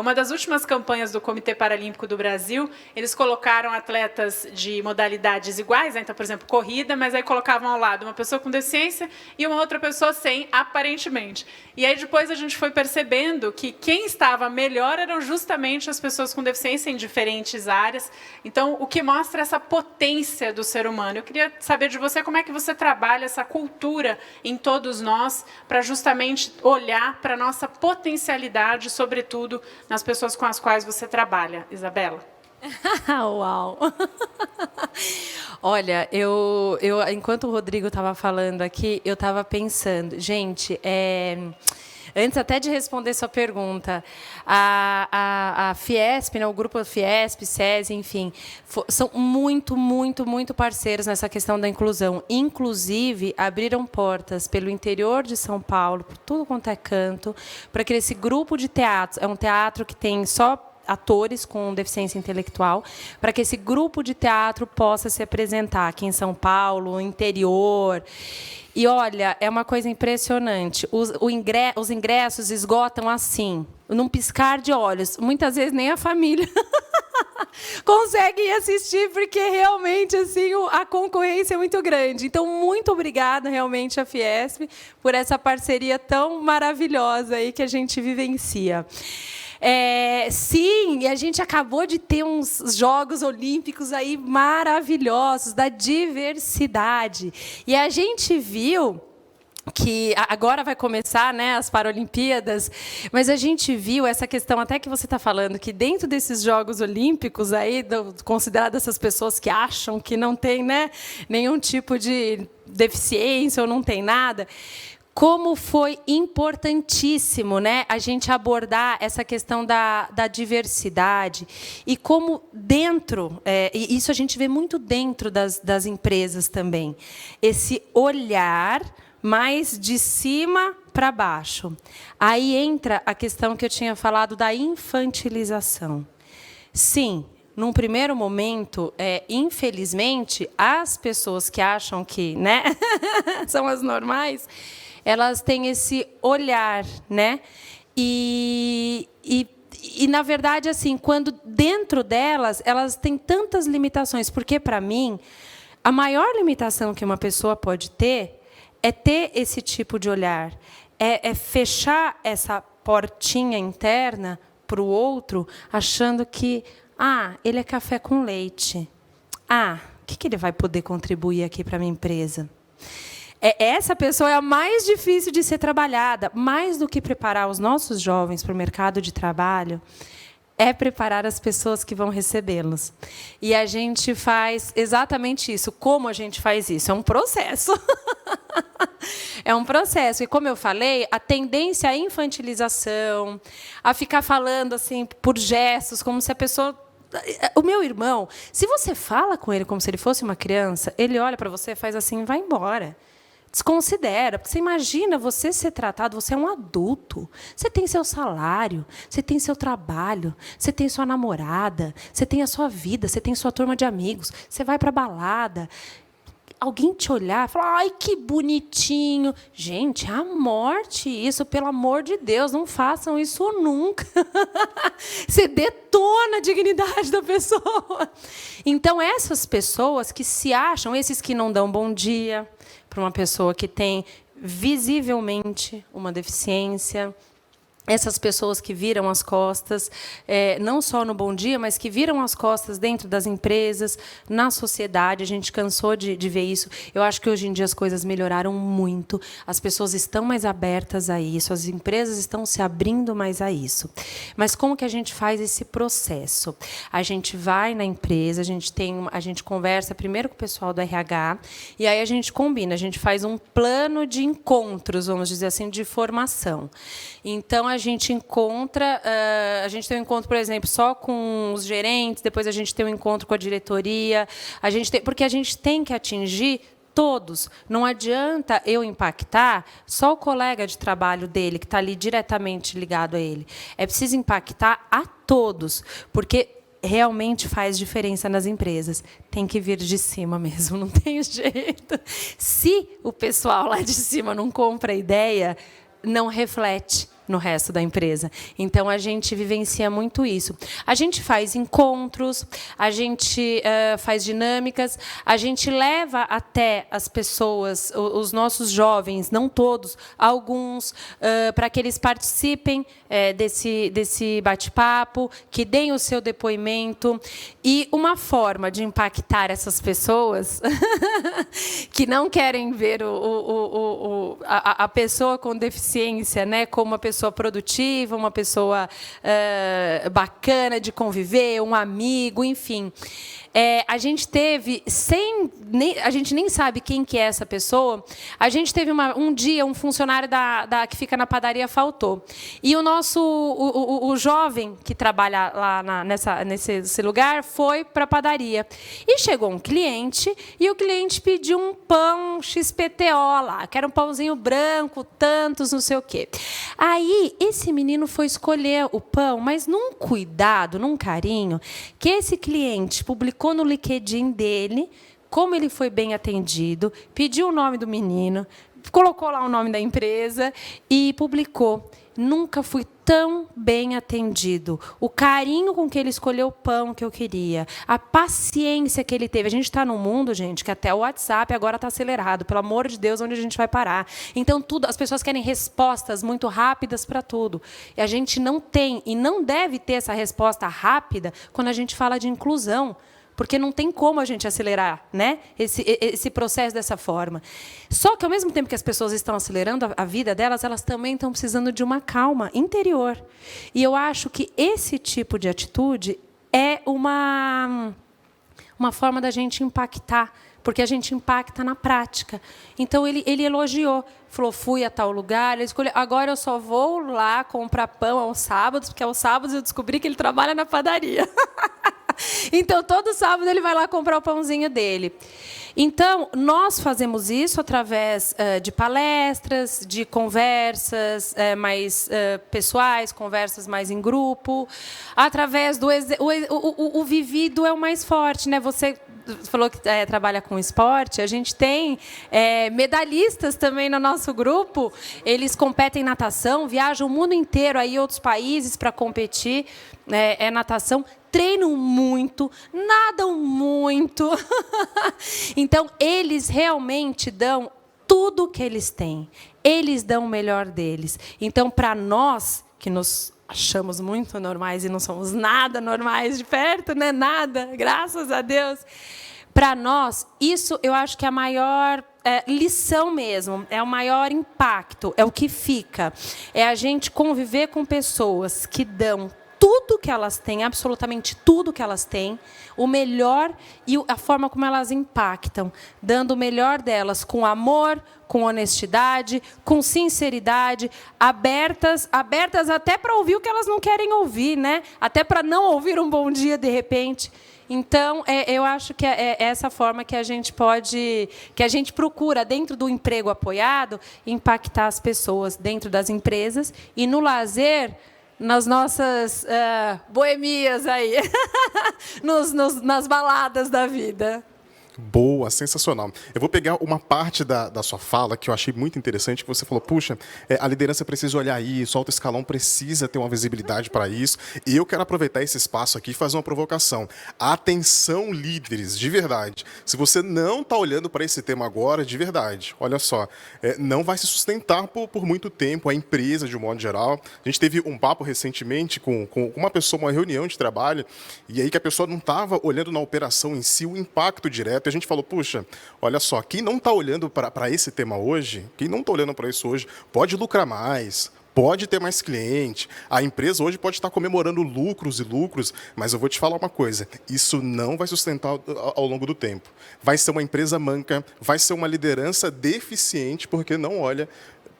Uma das últimas campanhas do Comitê Paralímpico do Brasil, eles colocaram atletas de modalidades iguais, né? Então, por exemplo, corrida, mas aí colocavam ao lado uma pessoa com deficiência e uma outra pessoa sem, aparentemente. E aí depois a gente foi percebendo que quem estava melhor eram justamente as pessoas com deficiência em diferentes áreas. Então, o que mostra essa potência do ser humano. Eu queria saber de você como é que você trabalha essa cultura em todos nós para justamente olhar para a nossa potencialidade, sobretudo nas pessoas com as quais você trabalha, Isabela. Uau! Olha, eu enquanto o Rodrigo estava falando aqui, eu estava pensando, gente, antes até de responder sua pergunta, a Fiesp, né, o grupo Fiesp, SESI, enfim, são muito, muito, muito parceiros nessa questão da inclusão. Inclusive, abriram portas pelo interior de São Paulo, por tudo quanto é canto, para que esse grupo de teatro, é um teatro que tem só atores com deficiência intelectual, para que esse grupo de teatro possa se apresentar aqui em São Paulo, interior. E, olha, é uma coisa impressionante. Os ingressos esgotam assim, num piscar de olhos. Muitas vezes nem a família consegue ir assistir, porque realmente assim, a concorrência é muito grande. Então, muito obrigada, realmente, à Fiesp, por essa parceria tão maravilhosa aí que a gente vivencia. Sim, e a gente acabou de ter uns Jogos Olímpicos aí maravilhosos, da diversidade. E a gente viu que agora vai começar, né, as Paralimpíadas, mas a gente viu essa questão, até que você está falando, que dentro desses Jogos Olímpicos, aí, consideradas essas pessoas que acham que não tem, né, nenhum tipo de deficiência ou não tem nada, como foi importantíssimo, né, a gente abordar essa questão da diversidade e como dentro, e isso a gente vê muito dentro das empresas também, esse olhar mais de cima para baixo. Aí entra a questão que eu tinha falado da infantilização. Sim, num primeiro momento, infelizmente, as pessoas que acham que, né, são as normais, elas têm esse olhar, né? E na verdade, assim, quando dentro delas, elas têm tantas limitações, porque, para mim, a maior limitação que uma pessoa pode ter é ter esse tipo de olhar, é fechar essa portinha interna para o outro, achando que, ele é café com leite. O que ele vai poder contribuir aqui para a minha empresa? Essa pessoa é a mais difícil de ser trabalhada. Mais do que preparar os nossos jovens para o mercado de trabalho, é preparar as pessoas que vão recebê-los. E a gente faz exatamente isso. Como a gente faz isso? É um processo. É um processo. E, como eu falei, a tendência à infantilização, a ficar falando assim por gestos, como se a pessoa... O meu irmão, se você fala com ele como se ele fosse uma criança, ele olha para você, faz assim e vai embora. Desconsidera, porque você imagina você ser tratado, você é um adulto, você tem seu salário, você tem seu trabalho, você tem sua namorada, você tem a sua vida, você tem sua turma de amigos, você vai para a balada. alguém te olhar e falar, ai, que bonitinho. Gente, é a morte isso, pelo amor de Deus, não façam isso nunca. Você detona a dignidade da pessoa. Então, essas pessoas que se acham, esses que não dão bom dia para uma pessoa que tem visivelmente uma deficiência, essas pessoas que viram as costas, não só no Bom Dia, mas que viram as costas dentro das empresas, na sociedade. A gente cansou de ver isso. Eu acho que hoje em dia as coisas melhoraram muito. As pessoas estão mais abertas a isso, as empresas estão se abrindo mais a isso. Mas como que a gente faz esse processo? A gente vai na empresa, a gente conversa primeiro com o pessoal do RH, e aí a gente combina, a gente faz um plano de encontros, vamos dizer assim, de formação. Então, a gente encontra, a gente tem um encontro, por exemplo, só com os gerentes, depois a gente tem um encontro com a diretoria, porque a gente tem que atingir todos. Não adianta eu impactar só o colega de trabalho dele, que está ali diretamente ligado a ele. É preciso impactar a todos, porque realmente faz diferença nas empresas. Tem que vir de cima mesmo, não tem jeito. Se o pessoal lá de cima não compra a ideia, não reflete no resto da empresa. Então, a gente vivencia muito isso. A gente faz encontros, a gente faz dinâmicas, a gente leva até as pessoas, os nossos jovens, não todos, alguns, para que eles participem desse bate-papo, que deem o seu depoimento. E uma forma de impactar essas pessoas que não querem ver a pessoa com deficiência, né, como uma pessoa produtiva, uma pessoa bacana de conviver, um amigo, enfim. A gente teve, a gente nem sabe quem que é essa pessoa, a gente teve um dia, um funcionário que fica na padaria faltou. E o jovem que trabalha lá nesse lugar foi para a padaria. E chegou um cliente, e o cliente pediu um pão XPTO lá, que era um pãozinho branco, tantos, não sei o quê. Aí, esse menino foi escolher o pão, mas num cuidado, num carinho, que esse cliente publicou no LinkedIn dele como ele foi bem atendido, pediu o nome do menino, colocou lá o nome da empresa e publicou. Nunca fui tão bem atendido. O carinho com que ele escolheu o pão que eu queria. A paciência que ele teve. A gente está num mundo, gente, que até o WhatsApp agora está acelerado. Pelo amor de Deus, onde a gente vai parar? Então, as pessoas querem respostas muito rápidas para tudo. E a gente não tem e não deve ter essa resposta rápida quando a gente fala de inclusão. Porque não tem como a gente acelerar, né, esse processo dessa forma. Só que, ao mesmo tempo que as pessoas estão acelerando a vida delas, elas também estão precisando de uma calma interior. E eu acho que esse tipo de atitude é uma forma da gente impactar, porque a gente impacta na prática. Então, ele elogiou. Falou, fui a tal lugar, ele escolheu, agora eu só vou lá comprar pão aos sábados, porque aos sábados eu descobri que ele trabalha na padaria. Então, todo sábado ele vai lá comprar o pãozinho dele. Então, nós fazemos isso através de palestras, de conversas mais pessoais, conversas mais em grupo, através do... O vivido é o mais forte, né? Você falou que trabalha com esporte, a gente tem medalhistas também no nosso grupo, eles competem em natação, viajam o mundo inteiro, aí outros países para competir, natação, treinam muito, nadam muito. Então, eles realmente dão tudo o que eles têm. Eles dão o melhor deles. Então, para nós, que nos achamos muito normais e não somos nada normais de perto, né? Nada, graças a Deus. Para nós, isso eu acho que é a maior lição mesmo, é o maior impacto, é o que fica. É a gente conviver com pessoas que dão tudo que elas têm, absolutamente tudo que elas têm, o melhor e a forma como elas impactam, dando o melhor delas com amor, com honestidade, com sinceridade, abertas até para ouvir o que elas não querem ouvir, né? Até para não ouvir um bom dia de repente. Então, eu acho que é essa forma que a gente procura, dentro do emprego apoiado, impactar as pessoas dentro das empresas e no lazer, nas nossas boemias aí, nas baladas da vida. Boa, sensacional. Eu vou pegar uma parte da sua fala que eu achei muito interessante, que você falou, puxa, a liderança precisa olhar isso, o alto escalão precisa ter uma visibilidade para isso, e eu quero aproveitar esse espaço aqui e fazer uma provocação. Atenção, líderes, de verdade. Se você não está olhando para esse tema agora, de verdade, olha só, não vai se sustentar por muito tempo, a empresa, de um modo geral. A gente teve um papo recentemente com uma pessoa, uma reunião de trabalho, e aí que a pessoa não estava olhando na operação em si, o impacto direto. A gente falou, puxa, olha só, quem não está olhando para esse tema hoje, quem não está olhando para isso hoje, pode lucrar mais, pode ter mais cliente. A empresa hoje pode estar comemorando lucros e lucros, mas eu vou te falar uma coisa, isso não vai sustentar ao longo do tempo. Vai ser uma empresa manca, vai ser uma liderança deficiente, porque não olha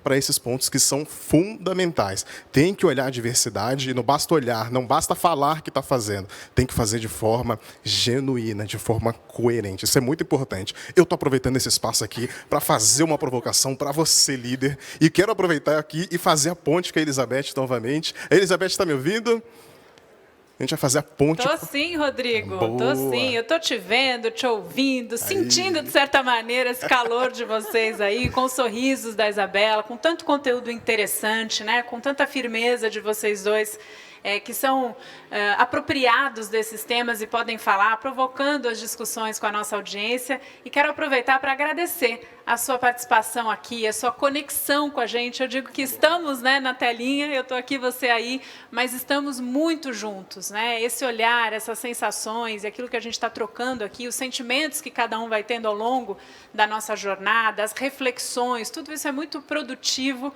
para esses pontos que são fundamentais. Tem que olhar a diversidade e não basta olhar, não basta falar que está fazendo. Tem que fazer de forma genuína, de forma coerente. Isso é muito importante. Eu estou aproveitando esse espaço aqui para fazer uma provocação para você, líder. E quero aproveitar aqui e fazer a ponte com a Elizabeth novamente. A Elizabeth está me ouvindo? A gente vai fazer a ponte. Tô sim, Rodrigo. Boa. Tô sim. Eu tô te vendo, te ouvindo, sentindo, de certa maneira, esse calor de vocês aí, com os sorrisos da Isabela, com tanto conteúdo interessante, né? Com tanta firmeza de vocês dois, que são apropriados desses temas e podem falar, provocando as discussões com a nossa audiência. E quero aproveitar para agradecer a sua participação aqui, a sua conexão com a gente. Eu digo que estamos, né, na telinha, eu estou aqui, você aí, mas estamos muito juntos, né? Esse olhar, essas sensações, aquilo que a gente está trocando aqui, os sentimentos que cada um vai tendo ao longo da nossa jornada, as reflexões, tudo isso é muito produtivo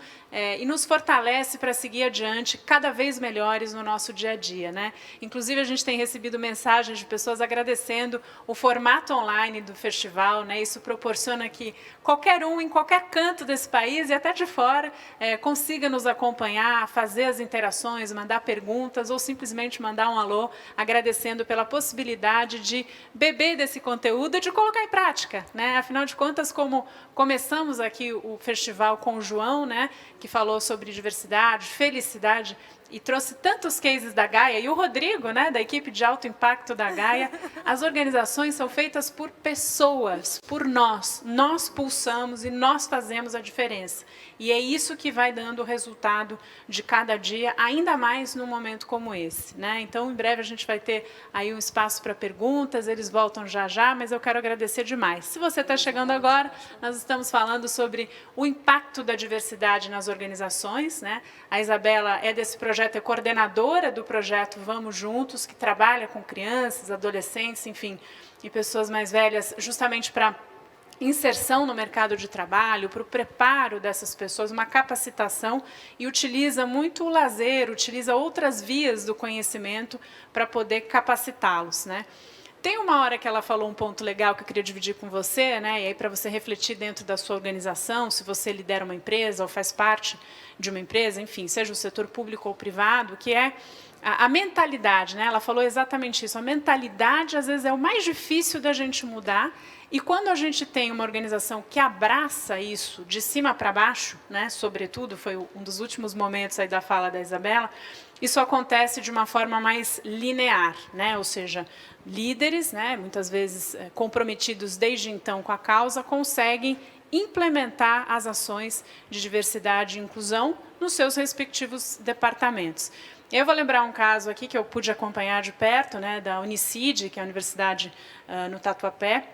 e nos fortalece para seguir adiante cada vez melhores no nosso dia a dia, né? Inclusive, a gente tem recebido mensagens de pessoas agradecendo o formato online do festival, né? Isso proporciona que qualquer um, em qualquer canto desse país e até de fora, consiga nos acompanhar, fazer as interações, mandar perguntas ou simplesmente mandar um alô, agradecendo pela possibilidade de beber desse conteúdo e de colocar em prática, né? Afinal de contas, como começamos aqui o festival com o João, né, que falou sobre diversidade, felicidade, e trouxe tantos cases da Gaia, e o Rodrigo, né, da equipe de alto impacto da Gaia, as organizações são feitas por pessoas, por nós. Nós pulsamos e nós fazemos a diferença. E é isso que vai dando o resultado de cada dia, ainda mais num momento como esse, né? Então, em breve, a gente vai ter aí um espaço para perguntas, eles voltam já já, mas eu quero agradecer demais. Se você está chegando agora, nós estamos falando sobre o impacto da diversidade nas organizações, né? A Isabela é desse projeto, é coordenadora do projeto Vamos Juntos, que trabalha com crianças, adolescentes, enfim, e pessoas mais velhas, justamente para inserção no mercado de trabalho, para o preparo dessas pessoas, uma capacitação, e utiliza muito o lazer, utiliza outras vias do conhecimento para poder capacitá-los, né? Tem uma hora que ela falou um ponto legal que eu queria dividir com você, né? E aí para você refletir dentro da sua organização, se você lidera uma empresa ou faz parte de uma empresa, enfim, seja o setor público ou privado, que é a mentalidade, né? Ela falou exatamente isso. A mentalidade, às vezes, é o mais difícil da gente mudar. E quando a gente tem uma organização que abraça isso de cima para baixo, né? Sobretudo, foi um dos últimos momentos aí da fala da Isabela, isso acontece de uma forma mais linear, né? Ou seja, líderes, né, muitas vezes comprometidos desde então com a causa, conseguem implementar as ações de diversidade e inclusão nos seus respectivos departamentos. Eu vou lembrar um caso aqui que eu pude acompanhar de perto, né, da Unicid, que é a universidade no Tatuapé,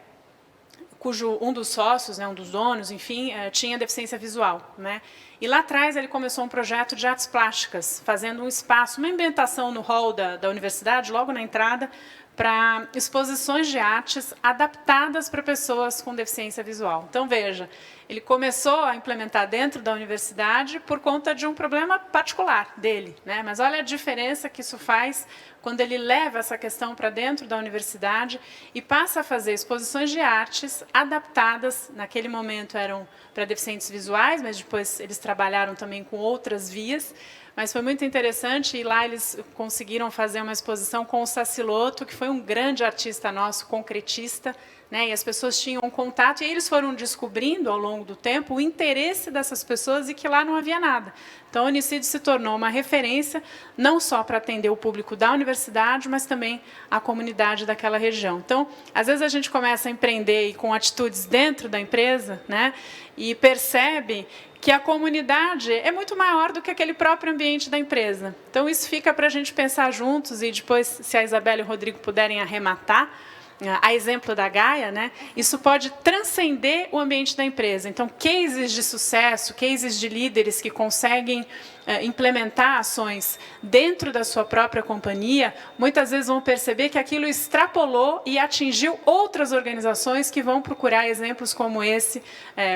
cujo um dos sócios, né, um dos donos, enfim, tinha deficiência visual, né? E lá atrás ele começou um projeto de artes plásticas, fazendo um espaço, uma ambientação no hall da universidade, logo na entrada, para exposições de artes adaptadas para pessoas com deficiência visual. Então, veja, ele começou a implementar dentro da universidade por conta de um problema particular dele, né? Mas olha a diferença que isso faz quando ele leva essa questão para dentro da universidade e passa a fazer exposições de artes adaptadas, naquele momento eram para deficientes visuais, mas depois eles trabalharam também com outras vias, mas foi muito interessante, e lá eles conseguiram fazer uma exposição com o Saciloto, que foi um grande artista nosso, concretista, né, e as pessoas tinham um contato, e aí eles foram descobrindo, ao longo do tempo, o interesse dessas pessoas e que lá não havia nada. Então, a Unicid se tornou uma referência, não só para atender o público da universidade, mas também a comunidade daquela região. Então, às vezes a gente começa a empreender com atitudes dentro da empresa, né, e percebe que a comunidade é muito maior do que aquele próprio ambiente da empresa. Então, isso fica para a gente pensar juntos, e depois, se a Isabela e o Rodrigo puderem arrematar, a exemplo da Gaia, né, isso pode transcender o ambiente da empresa. Então, cases de sucesso, cases de líderes que conseguem implementar ações dentro da sua própria companhia, muitas vezes vão perceber que aquilo extrapolou e atingiu outras organizações que vão procurar exemplos como esse,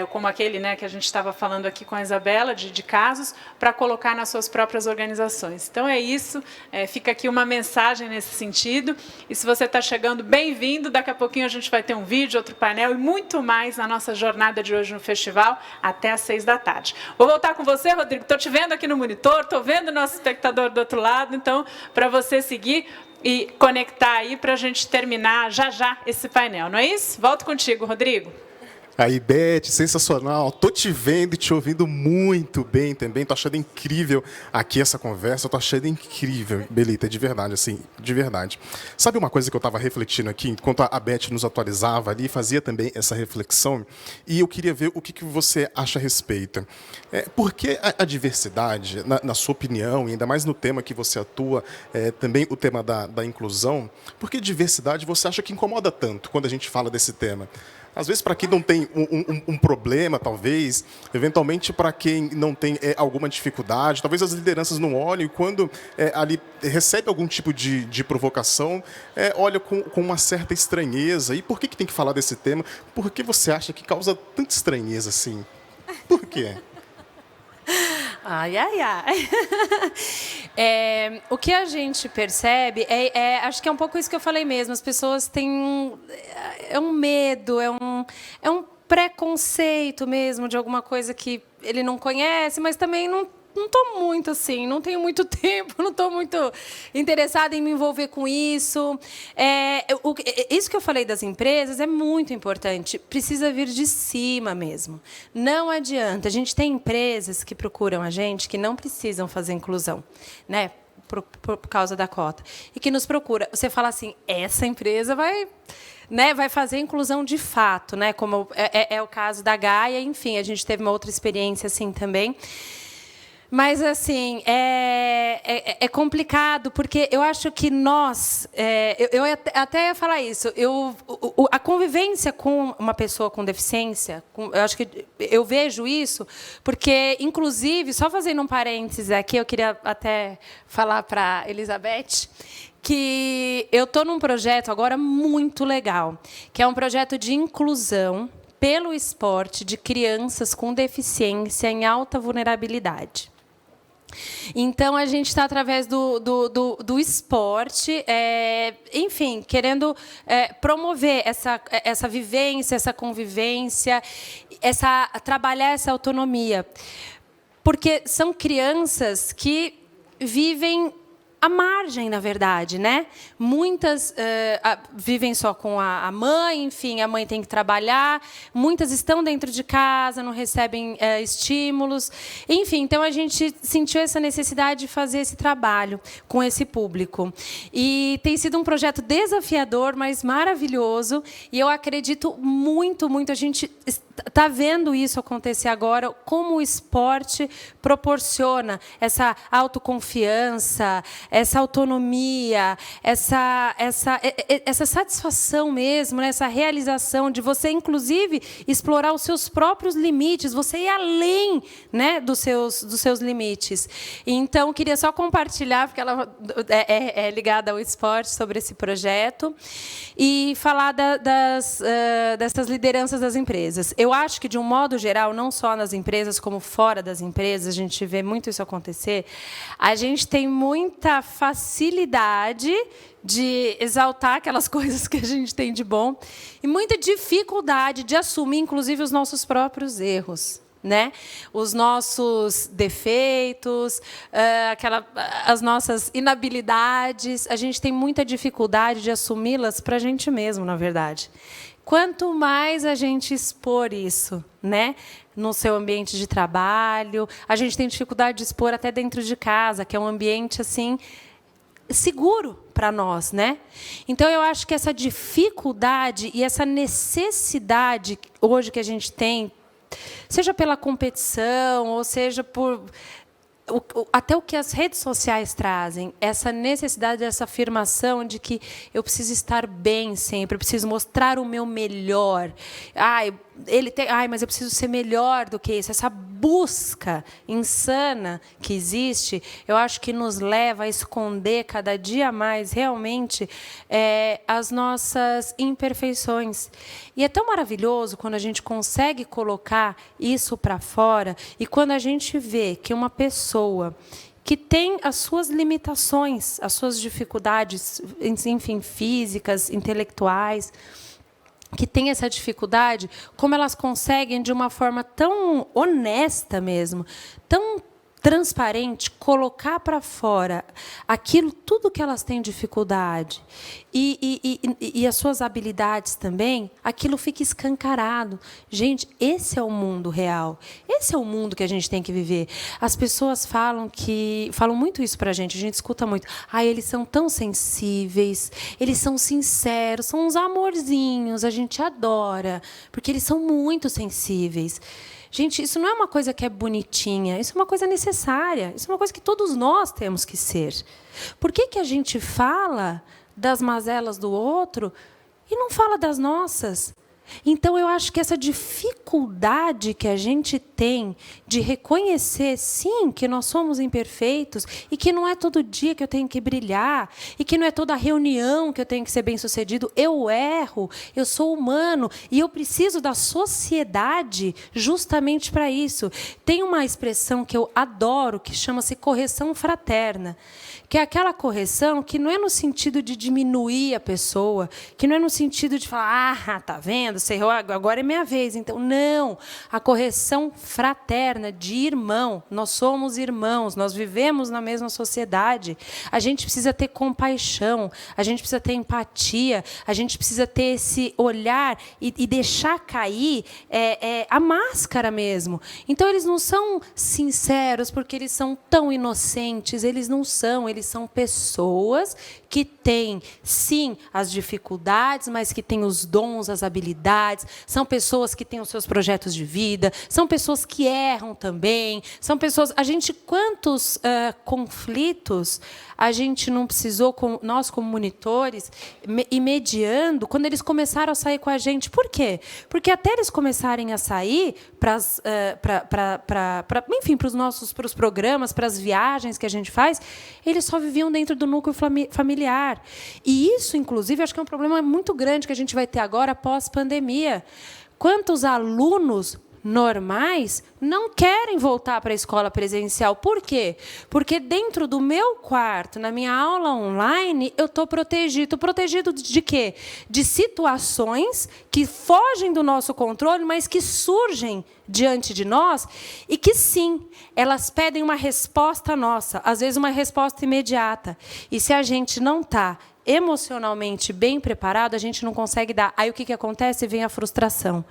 como aquele, né, que a gente estava falando aqui com a Isabela, de casos, para colocar nas suas próprias organizações. Então, é isso. Fica aqui uma mensagem nesse sentido. E se você está chegando, bem-vindo. Daqui a pouquinho a gente vai ter um vídeo, outro painel e muito mais na nossa jornada de hoje no festival, até às 6h. Vou voltar com você, Rodrigo. Estou te vendo aqui no monitor, estou vendo o nosso espectador do outro lado, então, para você seguir e conectar aí para a gente terminar já esse painel, não é isso? Volto contigo, Rodrigo. Aí, Beth, sensacional. Tô te vendo e te ouvindo muito bem também. Tô achando incrível aqui essa conversa. Tô achando incrível, Belita, de verdade, assim, de verdade. Sabe uma coisa que eu estava refletindo aqui, enquanto a Beth nos atualizava ali, fazia também essa reflexão, e eu queria ver o que você acha a respeito. Por que a diversidade, na sua opinião, e ainda mais no tema que você atua, também o tema da inclusão, por que diversidade você acha que incomoda tanto quando a gente fala desse tema? Às vezes, para quem não tem um problema, talvez, eventualmente para quem não tem alguma dificuldade, talvez as lideranças não olhem, e quando ali recebe algum tipo de provocação, olha com uma certa estranheza. E por que tem que falar desse tema? Por que você acha que causa tanta estranheza assim? Por quê? Ai. O que a gente percebe, acho que é um pouco isso que eu falei mesmo, as pessoas têm um medo, é um preconceito mesmo de alguma coisa que ele não conhece, mas também não estou muito assim, não tenho muito tempo, não estou muito interessada em me envolver com isso. Isso que eu falei das empresas é muito importante, precisa vir de cima mesmo. Não adianta, a gente tem empresas que procuram a gente que não precisam fazer inclusão, né? Por causa da cota, e que nos procura. Você fala assim, essa empresa vai fazer inclusão de fato, né? Como é o caso da Gaia, enfim, a gente teve uma outra experiência assim também. Mas, assim, é complicado, porque eu acho que nós... eu até ia falar isso. A convivência com uma pessoa com deficiência, eu acho que eu vejo isso, porque, inclusive, só fazendo um parênteses aqui, eu queria até falar para a Elizabeth que eu estou num projeto agora muito legal, que é um projeto de inclusão pelo esporte de crianças com deficiência em alta vulnerabilidade. Então, a gente está, através do esporte, enfim, querendo promover essa vivência, essa convivência, trabalhar essa autonomia. Porque são crianças que vivem à margem, na verdade, né? Muitas vivem só com a mãe, enfim, a mãe tem que trabalhar. Muitas estão dentro de casa, não recebem estímulos. Enfim, então a gente sentiu essa necessidade de fazer esse trabalho com esse público. E tem sido um projeto desafiador, mas maravilhoso. E eu acredito muito, muito. A gente está vendo isso acontecer agora, como o esporte proporciona essa autoconfiança, essa autonomia, essa satisfação mesmo, né? Essa realização de você, inclusive, explorar os seus próprios limites, você ir além, né, dos seus limites. Então, queria só compartilhar, porque ela é ligada ao esporte, sobre esse projeto, e falar dessas lideranças das empresas. Eu acho que, de um modo geral, não só nas empresas, como fora das empresas, a gente vê muito isso acontecer, a gente tem muita facilidade de exaltar aquelas coisas que a gente tem de bom e muita dificuldade de assumir, inclusive, os nossos próprios erros. né? Os nossos defeitos, as nossas inabilidades, a gente tem muita dificuldade de assumi-las para a gente mesmo, na verdade. Quanto mais a gente expor isso, né, no seu ambiente de trabalho, a gente tem dificuldade de expor até dentro de casa, que é um ambiente assim seguro para nós, né? Então eu acho que essa dificuldade e essa necessidade hoje que a gente tem, seja pela competição, ou seja por até o que as redes sociais trazem, essa necessidade, essa afirmação de que eu preciso estar bem sempre, eu preciso mostrar o meu melhor. Mas eu preciso ser melhor do que isso. Essa busca insana que existe, eu acho que nos leva a esconder cada dia mais, realmente, as nossas imperfeições. E é tão maravilhoso quando a gente consegue colocar isso para fora e quando a gente vê que uma pessoa que tem as suas limitações, as suas dificuldades, enfim, físicas, intelectuais, que tem essa dificuldade, como elas conseguem, de uma forma tão honesta mesmo, tão transparente, colocar para fora tudo que elas têm dificuldade e as suas habilidades também, aquilo fica escancarado. Gente, esse é o mundo real. Esse é o mundo que a gente tem que viver. As pessoas falam muito isso para a gente escuta muito. Eles são tão sensíveis, eles são sinceros, são uns amorzinhos, a gente adora, porque eles são muito sensíveis. Gente, isso não é uma coisa que é bonitinha, isso é uma coisa necessária, isso é uma coisa que todos nós temos que ser. Por que a gente fala das mazelas do outro e não fala das nossas? Então, eu acho que essa dificuldade que a gente tem de reconhecer, sim, que nós somos imperfeitos e que não é todo dia que eu tenho que brilhar e que não é toda reunião que eu tenho que ser bem-sucedido. Eu erro, eu sou humano e eu preciso da sociedade justamente para isso. Tem uma expressão que eu adoro que chama-se correção fraterna, que é aquela correção que não é no sentido de diminuir a pessoa, que não é no sentido de falar, tá vendo? Você errou, agora é minha vez. Então, não. A correção fraterna, de irmão. Nós somos irmãos, nós vivemos na mesma sociedade. A gente precisa ter compaixão, a gente precisa ter empatia, a gente precisa ter esse olhar e deixar cair a máscara mesmo. Então, eles não são sinceros porque eles são tão inocentes. Eles não são, eles são pessoas que têm, sim, as dificuldades, mas que têm os dons, as habilidades. São pessoas que têm os seus projetos de vida. São pessoas que erram também. São pessoas... Quantos conflitos a gente não precisou, nós como monitores, ir mediando, quando eles começaram a sair com a gente. Por quê? Porque até eles começarem a sair para os programas, para as viagens que a gente faz, eles só viviam dentro do núcleo familiar. E isso, inclusive, acho que é um problema muito grande que a gente vai ter agora pós-pandemia. Quantos alunos normais não querem voltar para a escola presencial? Por quê? Porque dentro do meu quarto, na minha aula online, eu estou protegido. Protegido de quê? De situações que fogem do nosso controle, mas que surgem diante de nós e que, sim, elas pedem uma resposta nossa, às vezes uma resposta imediata. E se a gente não está emocionalmente bem preparado, a gente não consegue dar. Aí o que acontece? Vem a frustração.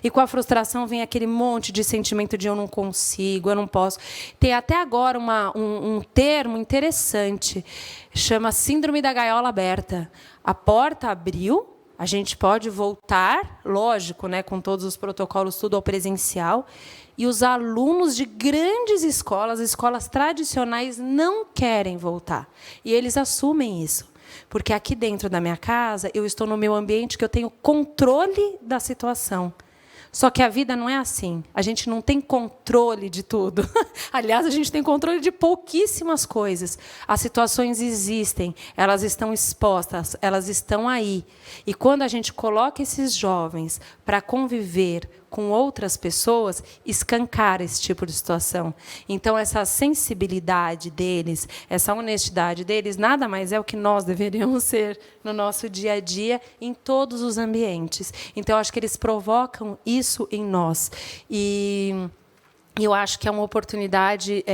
E com a frustração vem aquele monte de sentimento de eu não consigo, eu não posso. Tem até agora um termo interessante, chama Síndrome da Gaiola Aberta. A porta abriu, a gente pode voltar, lógico, né, com todos os protocolos, tudo ao presencial, e os alunos de grandes escolas tradicionais, não querem voltar. E eles assumem isso. Porque aqui dentro da minha casa, eu estou no meu ambiente que eu tenho controle da situação. Só que a vida não é assim. A gente não tem controle de tudo. Aliás, a gente tem controle de pouquíssimas coisas. As situações existem, elas estão expostas, elas estão aí. E quando a gente coloca esses jovens para conviver com outras pessoas, escancara esse tipo de situação. Então, essa sensibilidade deles, essa honestidade deles, nada mais é o que nós deveríamos ser no nosso dia a dia, em todos os ambientes. Então, acho que eles provocam isso em nós. E E eu acho que é uma oportunidade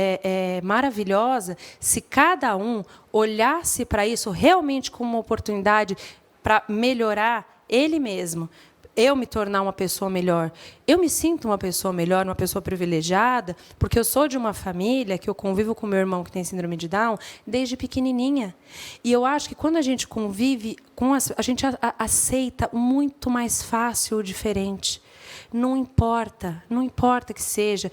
maravilhosa se cada um olhasse para isso realmente como uma oportunidade para melhorar ele mesmo. Eu me tornar uma pessoa melhor. Eu me sinto uma pessoa melhor, uma pessoa privilegiada, porque eu sou de uma família que eu convivo com meu irmão que tem síndrome de Down desde pequenininha. E eu acho que quando a gente convive, a gente aceita muito mais fácil o diferente. Não importa que seja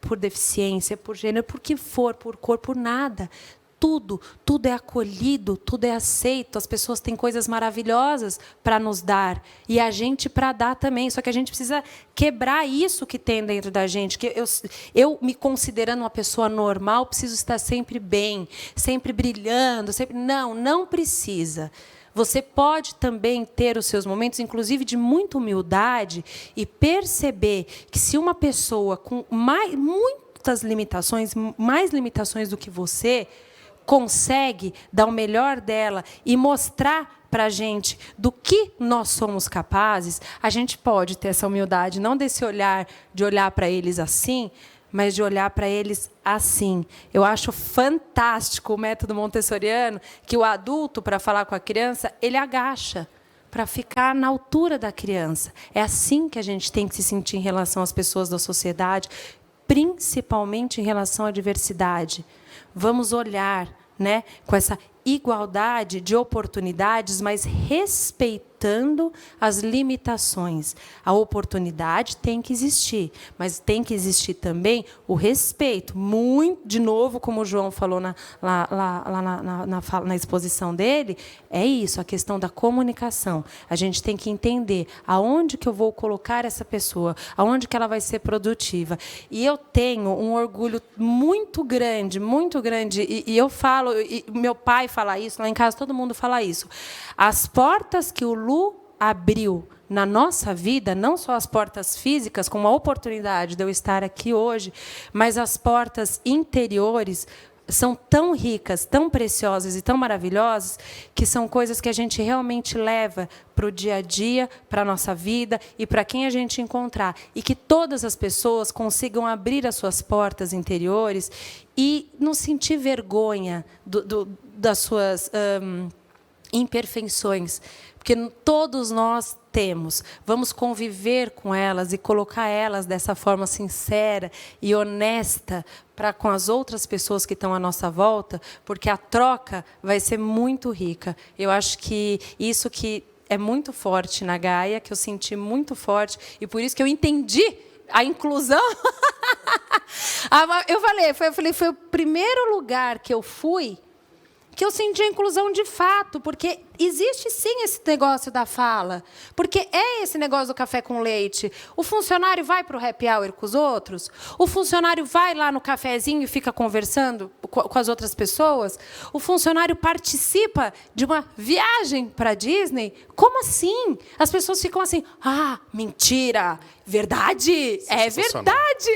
por deficiência, por gênero, por que for, por cor, por nada. Tudo é acolhido, tudo é aceito. As pessoas têm coisas maravilhosas para nos dar e a gente para dar também. Só que a gente precisa quebrar isso que tem dentro da gente. Que eu me considerando uma pessoa normal, preciso estar sempre bem, sempre brilhando, sempre. Não precisa. Você pode também ter os seus momentos, inclusive de muita humildade, e perceber que se uma pessoa com muitas limitações, mais limitações do que você, consegue dar o melhor dela e mostrar para a gente do que nós somos capazes, a gente pode ter essa humildade, não desse olhar, de olhar para eles assim, mas de olhar para eles assim. Eu acho fantástico o método montessoriano, que o adulto, para falar com a criança, ele agacha para ficar na altura da criança. É assim que a gente tem que se sentir em relação às pessoas da sociedade, principalmente em relação à diversidade. Vamos olhar, né, com essa igualdade de oportunidades, mas respeitando as limitações. A oportunidade tem que existir, mas tem que existir também o respeito. Muito, de novo, como o João falou na exposição dele, é isso, a questão da comunicação. A gente tem que entender aonde que eu vou colocar essa pessoa, aonde que ela vai ser produtiva. E eu tenho um orgulho muito grande, e eu falo, e meu pai fala isso, lá em casa todo mundo fala isso. As portas que o Lu abriu na nossa vida, não só as portas físicas, como a oportunidade de eu estar aqui hoje, mas as portas interiores são tão ricas, tão preciosas e tão maravilhosas, que são coisas que a gente realmente leva para o dia a dia, para a nossa vida e para quem a gente encontrar. E que todas as pessoas consigam abrir as suas portas interiores e não sentir vergonha das suas imperfeições, porque todos nós temos. Vamos conviver com elas e colocar elas dessa forma sincera e honesta com as outras pessoas que estão à nossa volta, porque a troca vai ser muito rica. Eu acho que isso que é muito forte na Gaia, que eu senti muito forte, e por isso que eu entendi a inclusão. Eu falei, foi o primeiro lugar que eu fui que eu senti a inclusão de fato, porque existe sim esse negócio da fala, porque é esse negócio do café com leite. O funcionário vai para o happy hour com os outros, o funcionário vai lá no cafezinho e fica conversando com as outras pessoas, o funcionário participa de uma viagem para a Disney. Como assim? As pessoas ficam assim, mentira, verdade, isso é verdade.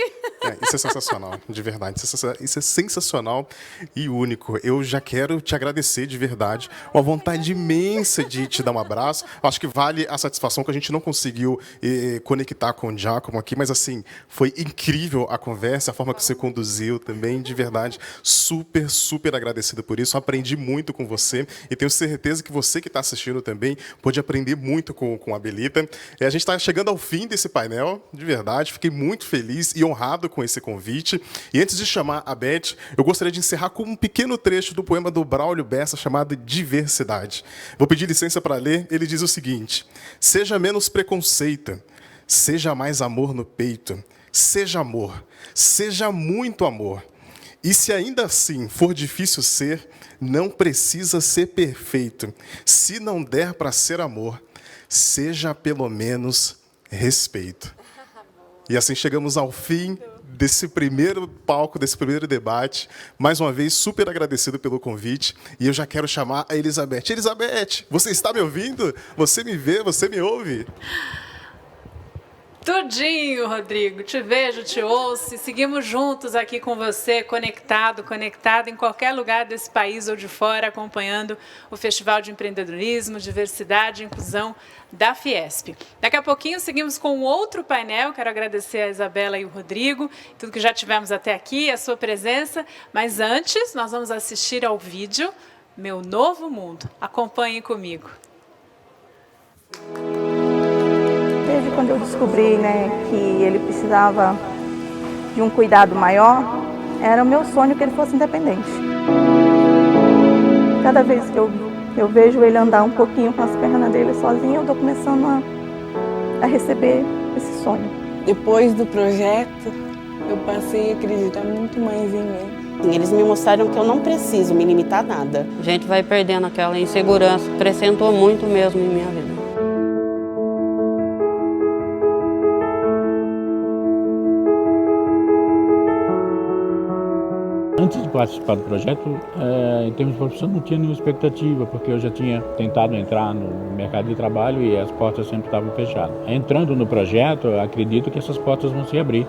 Isso é sensacional, de verdade. Isso é sensacional e único. Eu já quero te agradecer de verdade. Uma vontade imensa de te dar um abraço. Acho que vale a satisfação que a gente não conseguiu conectar com o Giacomo aqui, mas assim, foi incrível a conversa, a forma que você conduziu também, de verdade. Super, super agradecido por isso. Aprendi muito com você e tenho certeza que você que está assistindo também pode aprender muito com a Belita. A gente está chegando ao fim desse painel, de verdade. Fiquei muito feliz e honrado com esse convite. E antes de chamar a Beth, eu gostaria de encerrar com um pequeno trecho do poema do Braulio Bessa chamado Diversidade. Vou pedir licença para ler. Ele diz o seguinte: seja menos preconceito, seja mais amor no peito, seja amor, seja muito amor. E se ainda assim for difícil ser, não precisa ser perfeito. Se não der para ser amor, seja pelo menos respeito. E assim chegamos ao fim desse primeiro palco, desse primeiro debate. Mais uma vez, super agradecido pelo convite. E eu já quero chamar a Elizabeth. Elizabeth, você está me ouvindo? Você me vê? Você me ouve? Tudinho, Rodrigo. Te vejo, te ouço e seguimos juntos aqui com você, conectado em qualquer lugar desse país ou de fora, acompanhando o Festival de Empreendedorismo, Diversidade e Inclusão da Fiesp. Daqui a pouquinho seguimos com outro painel. Quero agradecer a Isabela e o Rodrigo, tudo que já tivemos até aqui, a sua presença. Mas antes, nós vamos assistir ao vídeo Meu Novo Mundo. Acompanhem comigo. Desde quando eu descobri, que ele precisava de um cuidado maior, era o meu sonho que ele fosse independente. Cada vez que eu vejo ele andar um pouquinho com as pernas dele sozinho, eu estou começando a receber esse sonho. Depois do projeto, eu passei a acreditar muito mais em mim. Eles me mostraram que eu não preciso me limitar a nada. A gente vai perdendo aquela insegurança, acrescentou muito mesmo em minha vida. Antes de participar do projeto, em termos de profissão, não tinha nenhuma expectativa, porque eu já tinha tentado entrar no mercado de trabalho e as portas sempre estavam fechadas. Entrando no projeto, eu acredito que essas portas vão se abrir.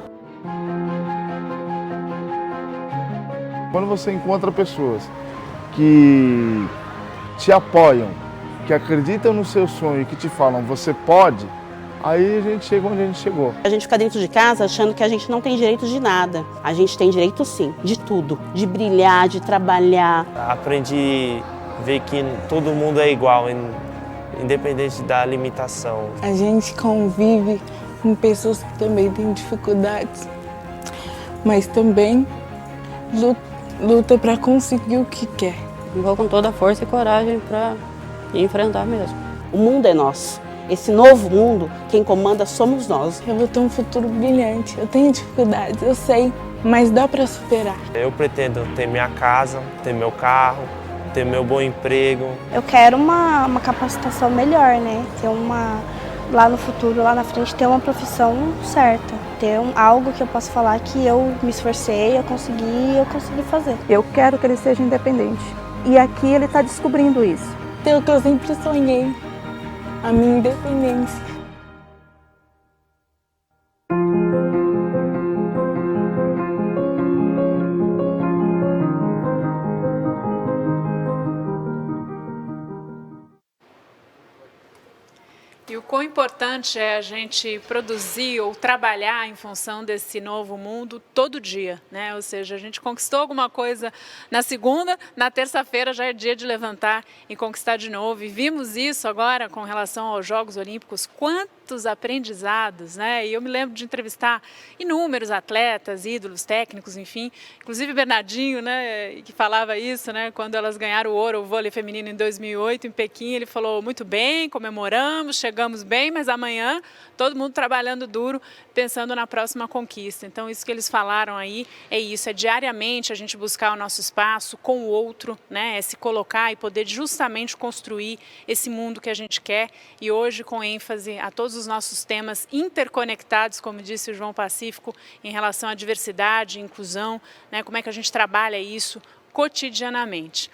Quando você encontra pessoas que te apoiam, que acreditam no seu sonho e que te falam, você pode, aí a gente chega onde a gente chegou. A gente fica dentro de casa achando que a gente não tem direito de nada. A gente tem direito sim, de tudo. De brilhar, de trabalhar. Aprendi a ver que todo mundo é igual, independente da limitação. A gente convive com pessoas que também têm dificuldades, mas também luta para conseguir o que quer. Vou com toda a força e coragem para enfrentar mesmo. O mundo é nosso. Esse novo mundo, quem comanda somos nós. Eu vou ter um futuro brilhante. Eu tenho dificuldades, eu sei, mas dá para superar. Eu pretendo ter minha casa, ter meu carro, ter meu bom emprego. Eu quero uma capacitação melhor, ter lá no futuro, lá na frente, ter uma profissão certa. Ter algo que eu possa falar que eu me esforcei, eu consegui fazer. Eu quero que ele seja independente. E aqui ele está descobrindo isso. Então, o que eu sempre sonhei, a minha independência. E o quão importante é a gente produzir ou trabalhar em função desse novo mundo todo dia, Ou seja, a gente conquistou alguma coisa na segunda, na terça-feira já é dia de levantar e conquistar de novo. E vimos isso agora com relação aos Jogos Olímpicos, quantos aprendizados, E eu me lembro de entrevistar inúmeros atletas, ídolos, técnicos, enfim, inclusive Bernardinho, que falava isso, quando elas ganharam o ouro, o vôlei feminino em 2008, em Pequim, ele falou, muito bem, comemoramos, chegamos bem, mas amanhã todo mundo trabalhando duro, pensando na próxima conquista. Então, isso que eles falaram aí é isso, é diariamente a gente buscar o nosso espaço com o outro, é se colocar e poder justamente construir esse mundo que a gente quer. E hoje, com ênfase a todos os nossos temas interconectados, como disse o João Pacífico, em relação à diversidade, inclusão, como é que a gente trabalha isso cotidianamente.